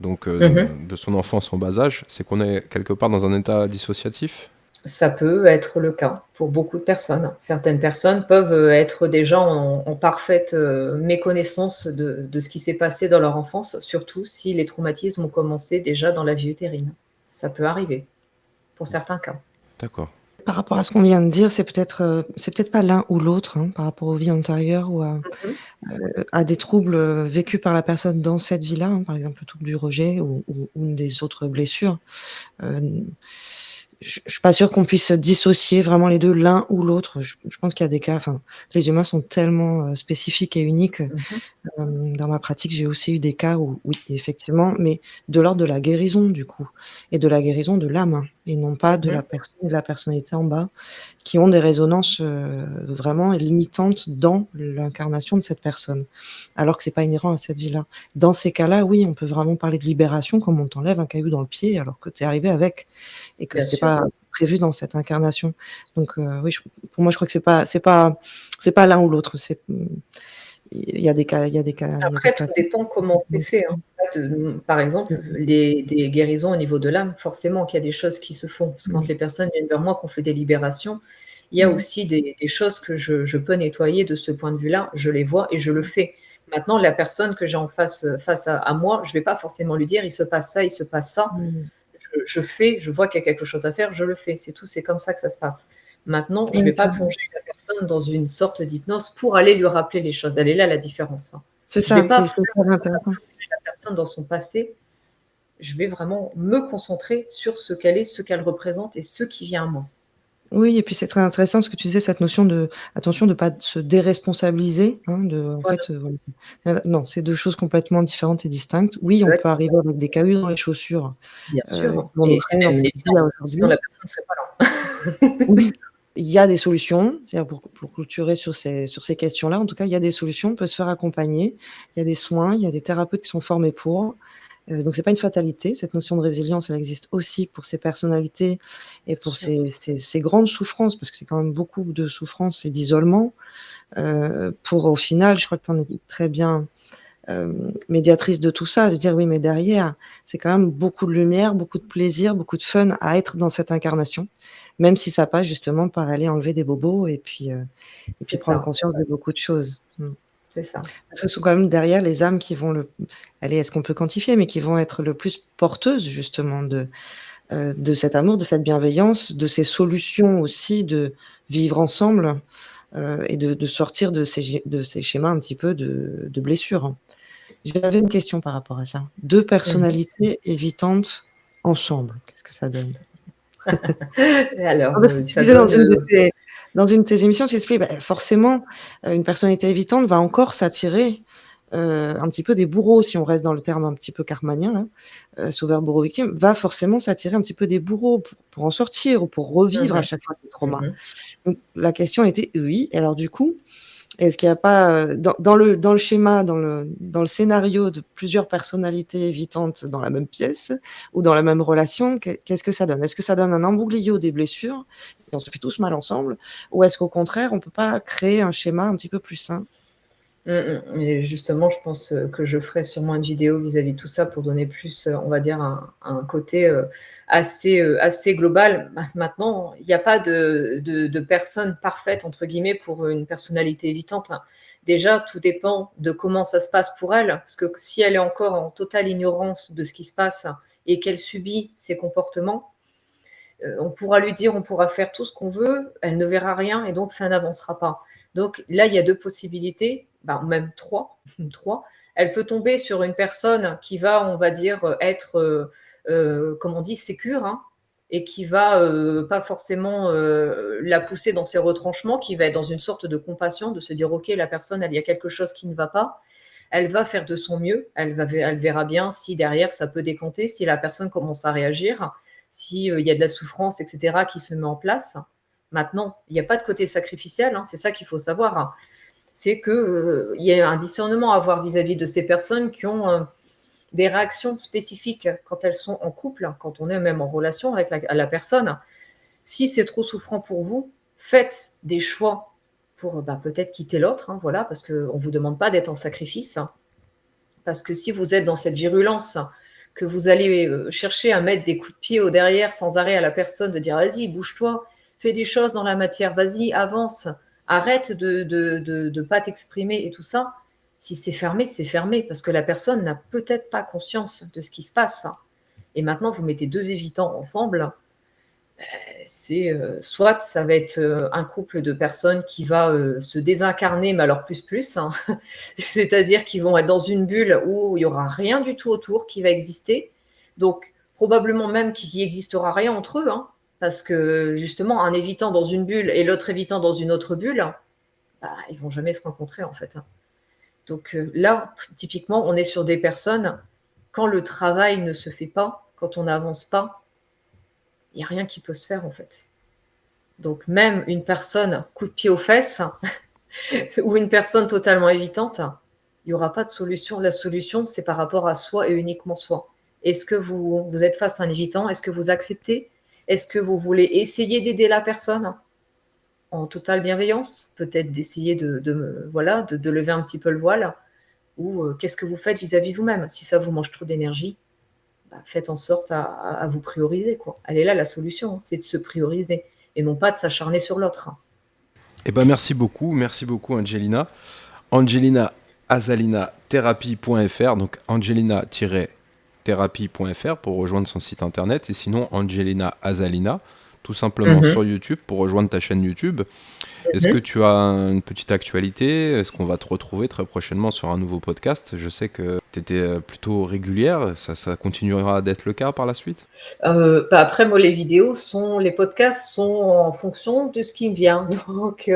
donc de son enfance en bas âge, c'est qu'on est quelque part dans un état dissociatif? Ça peut être le cas pour beaucoup de personnes. Certaines personnes peuvent être déjà en parfaite méconnaissance de ce qui s'est passé dans leur enfance, surtout si les traumatismes ont commencé déjà dans la vie utérine. Ça peut arriver, pour certains cas. D'accord. Par rapport à ce qu'on vient de dire, c'est peut-être pas l'un ou l'autre, hein, par rapport aux vies antérieures ou à des troubles vécus par la personne dans cette vie-là, hein, par exemple le trouble du rejet ou des autres blessures. Je suis pas sûre qu'on puisse dissocier vraiment les 2, l'un ou l'autre. Je pense qu'il y a des cas, enfin, les humains sont tellement spécifiques et uniques. Dans ma pratique, j'ai aussi eu des cas où oui, effectivement, mais de l'ordre de la guérison du coup et de la guérison de l'âme et non pas de la personne, de la personnalité en bas, qui ont des résonances vraiment limitantes dans l'incarnation de cette personne, alors que c'est pas inhérent à cette vie-là. Dans ces cas-là, oui, on peut vraiment parler de libération, comme on t'enlève un caillou dans le pied alors que tu es arrivé avec et que Bien c'était sûr. pas prévu dans cette incarnation. Donc oui, pour moi, je crois que c'est pas l'un ou l'autre. Il y a des cas, Après, tout dépend comment c'est fait. En fait, par exemple, des guérisons au niveau de l'âme, forcément qu'il y a des choses qui se font. Parce que quand les personnes viennent vers moi, qu'on fait des libérations, il y a aussi des choses que je peux nettoyer de ce point de vue-là. Je les vois et je le fais. Maintenant, la personne que j'ai en face à moi, je ne vais pas forcément lui dire il se passe ça, il se passe ça. Je fais, je vois qu'il y a quelque chose à faire, je le fais. C'est tout, c'est comme ça que ça se passe. Maintenant, je ne vais pas plonger la personne dans une sorte d'hypnose pour aller lui rappeler les choses. Elle est là la différence. C'est Je ça, vais pas c'est très intéressant. la personne dans son passé. Je vais vraiment me concentrer sur ce qu'elle est, ce qu'elle représente et ce qui vient à moi. Oui et puis c'est très intéressant ce que tu disais, cette notion de attention de pas se déresponsabiliser, hein, en Voilà. fait, non, c'est 2 choses complètement différentes et distinctes. Oui, on peut arriver avec des cailloux dans les chaussures, Bien sûr. qui vont nous Et c'est freiner dans même une cette vie-là évidence, aujourd'hui. sinon la personne ne serait pas là. Oui, il y a des solutions, c'est-à-dire pour clôturer sur ces questions-là, en tout cas, il y a des solutions, on peut se faire accompagner. Il y a des soins, il y a des thérapeutes qui sont formés pour. Donc c'est pas une fatalité. Cette notion de résilience, elle existe aussi pour ces personnalités et pour ces grandes souffrances, parce que c'est quand même beaucoup de souffrance et d'isolement. Pour au final, je crois que tu en es très bien médiatrice de tout ça, de dire: «Oui, mais derrière, c'est quand même beaucoup de lumière, beaucoup de plaisir, beaucoup de fun à être dans cette incarnation», même si ça passe justement par aller enlever des bobos et puis prendre conscience de beaucoup de choses. C'est ça. Parce que ce sont quand même derrière les âmes qui vont est-ce qu'on peut quantifier? Mais qui vont être le plus porteuses justement de cet amour, de cette bienveillance, de ces solutions aussi de vivre ensemble, et de sortir de ces schémas un petit peu de blessures. J'avais une question par rapport à ça. 2 personnalités évitantes ensemble, qu'est-ce que ça donne? Alors, En fait, tu ça disais donne, dans une de tes émissions, tu expliques, forcément, une personnalité évitante va encore s'attirer, un petit peu des bourreaux, si on reste dans le terme un petit peu karmanien là, sauveur, bourreau, victime, va forcément s'attirer un petit peu des bourreaux pour en sortir ou pour revivre à chaque fois ces traumas. Donc la question était oui, et alors du coup, Est-ce qu'il y a pas, dans le schéma, dans le scénario de plusieurs personnalités évitantes dans la même pièce ou dans la même relation, qu'est-ce que ça donne? Est-ce que ça donne un embouglio des blessures et on se fait tous mal ensemble? Ou est-ce qu'au contraire, on peut pas créer un schéma un petit peu plus sain? Et justement, je pense, que je ferai sûrement une vidéo vis-à-vis de tout ça pour donner plus, on va dire un côté, assez global. Maintenant, il y a pas de «personne parfaite» entre guillemets pour une personnalité évitante, hein. Déjà, tout dépend de comment ça se passe pour elle, parce que si elle est encore en totale ignorance de ce qui se passe et qu'elle subit ces comportements, on pourra lui dire, on pourra faire tout ce qu'on veut, elle ne verra rien et donc ça n'avancera pas. Donc là, il y a 2 possibilités, ben, même 3. 3. Elle peut tomber sur une personne qui va, on va dire, être, comme on dit, sécure, hein, et qui va, pas forcément, la pousser dans ses retranchements, qui va être dans une sorte de compassion, de se dire: «OK, la personne, il y a quelque chose qui ne va pas». Elle va faire de son mieux, elle verra bien si derrière ça peut décanter, si la personne commence à réagir, si, il y a de la souffrance et cetera qui se met en place. Maintenant, il y a pas de côté sacrificiel, hein, c'est ça qu'il faut savoir, hein. C'est que, il y a un discernement à avoir vis-à-vis de ces personnes qui ont, des réactions spécifiques quand elles sont en couple, quand on est même en relation avec la personne. Si c'est trop souffrant pour vous, faites des choix pour, bah, peut-être quitter l'autre, hein, voilà, parce qu'on ne vous demande pas d'être en sacrifice. Parce que si vous êtes dans cette virulence, que vous allez chercher à mettre des coups de pied au derrière sans arrêt à la personne, de dire vas-y, bouge-toi, fais des choses dans la matière, vas-y, avance, arrête de pas t'exprimer et tout ça. Si c'est fermé, parce que la personne n'a peut-être pas conscience de ce qui se passe. Et maintenant, vous mettez 2 évitants ensemble, c'est, soit ça va être, un couple de personnes qui va, se désincarner, mais alors plus, hein. C'est-à-dire qu'ils vont être dans une bulle où il y aura rien du tout autour qui va exister. Donc probablement même qu'il existera rien entre eux, hein, parce que justement un évitant dans une bulle et l'autre évitant dans une autre bulle, bah, ils vont jamais se rencontrer en fait, hein. Donc, là, typiquement, on est sur des personnes, quand le travail ne se fait pas, quand on n'avance pas, il y a rien qui peut se faire en fait. Donc même une personne coup de pied aux fesses ou une personne totalement évitante, il y aura pas de solution. La solution, c'est par rapport à soi et uniquement soi. Est-ce que vous êtes face à un évitant? Est-ce que vous acceptez? Est-ce que vous voulez essayer d'aider la personne en totale bienveillance? Peut-être d'essayer voilà, de lever un petit peu le voile ou, qu'est-ce que vous faites vis-à-vis de vous-même? Si ça vous mange trop d'énergie, bah, faites en sorte à vous prioriser, quoi. Elle est là la solution, hein, c'est de se prioriser et non pas de s'acharner sur l'autre, hein. Eh ben merci beaucoup Angelina. Angelina Azalina thérapie.fr, donc angelina-thérapie.fr pour rejoindre son site internet, et sinon Angelina Azalina, tout simplement Mhm. sur YouTube pour rejoindre ta chaîne YouTube. Est-ce que Mhm. tu as une petite actualité? Est-ce qu'on va te retrouver très prochainement sur un nouveau podcast? Je sais que tu étais plutôt régulière, ça continuera d'être le cas par la suite? Bah, après moi les podcasts sont en fonction de ce qui me vient donc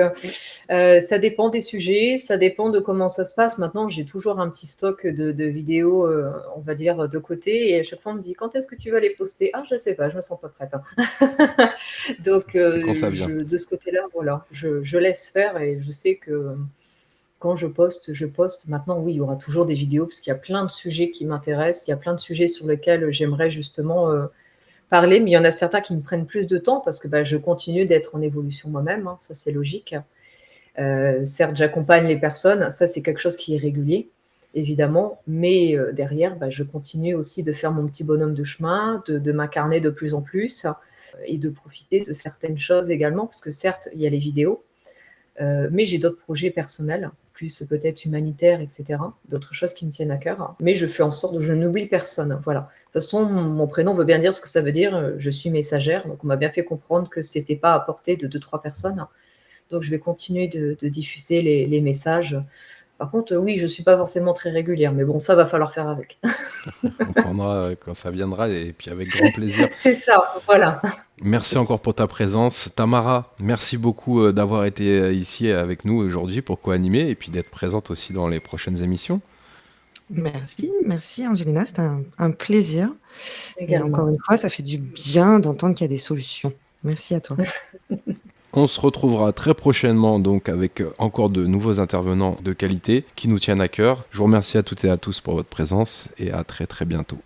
ça dépend des sujets, ça dépend de comment ça se passe. Maintenant, j'ai toujours un petit stock de vidéos, on va dire, de côté et à chaque fois on me dit: «Quand est-ce que tu vas les poster?» «Ah je sais pas, je me sens pas prête, hein». Donc C'est quand ça vient. de ce côté-là, voilà, je laisse faire et je sais que quand je poste, je poste. Maintenant, oui, il y aura toujours des vidéos parce qu'il y a plein de sujets qui m'intéressent, il y a plein de sujets sur lesquels j'aimerais justement, parler, mais il y en a certains qui me prennent plus de temps parce que, bah, je continue d'être en évolution moi-même, hein, ça c'est logique. Certes, j'accompagne les personnes, ça c'est quelque chose qui est régulier, évidemment, mais derrière, bah, je continue aussi de faire mon petit bonhomme de chemin, de m'incarner de plus en plus et de profiter de certaines choses également, parce que certes, il y a les vidéos, mais j'ai d'autres projets personnels, plus peut-être humanitaires, et cetera, d'autres choses qui me tiennent à cœur. Mais je fais en sorte je n'oublie personne, voilà. De toute façon, mon prénom veut bien dire ce que ça veut dire, je suis messagère, donc on m'a bien fait comprendre que c'était pas à portée de 2-3 personnes. Donc je vais continuer de diffuser les messages. Par contre, oui, je suis pas forcément très régulière, mais bon, ça va falloir faire avec. On prendra quand ça viendra, et puis avec grand plaisir. C'est ça, voilà. Merci encore pour ta présence. Tamara, merci beaucoup d'avoir été ici avec nous aujourd'hui pour co-animer, et puis d'être présente aussi dans les prochaines émissions. Merci Angelina, c'était un plaisir et encore Également. une fois, ça fait du bien d'entendre qu'il y a des solutions. Merci à toi. On se retrouvera très prochainement donc avec encore de nouveaux intervenants de qualité qui nous tiennent à cœur. Je vous remercie à toutes et à tous pour votre présence et à très très bientôt.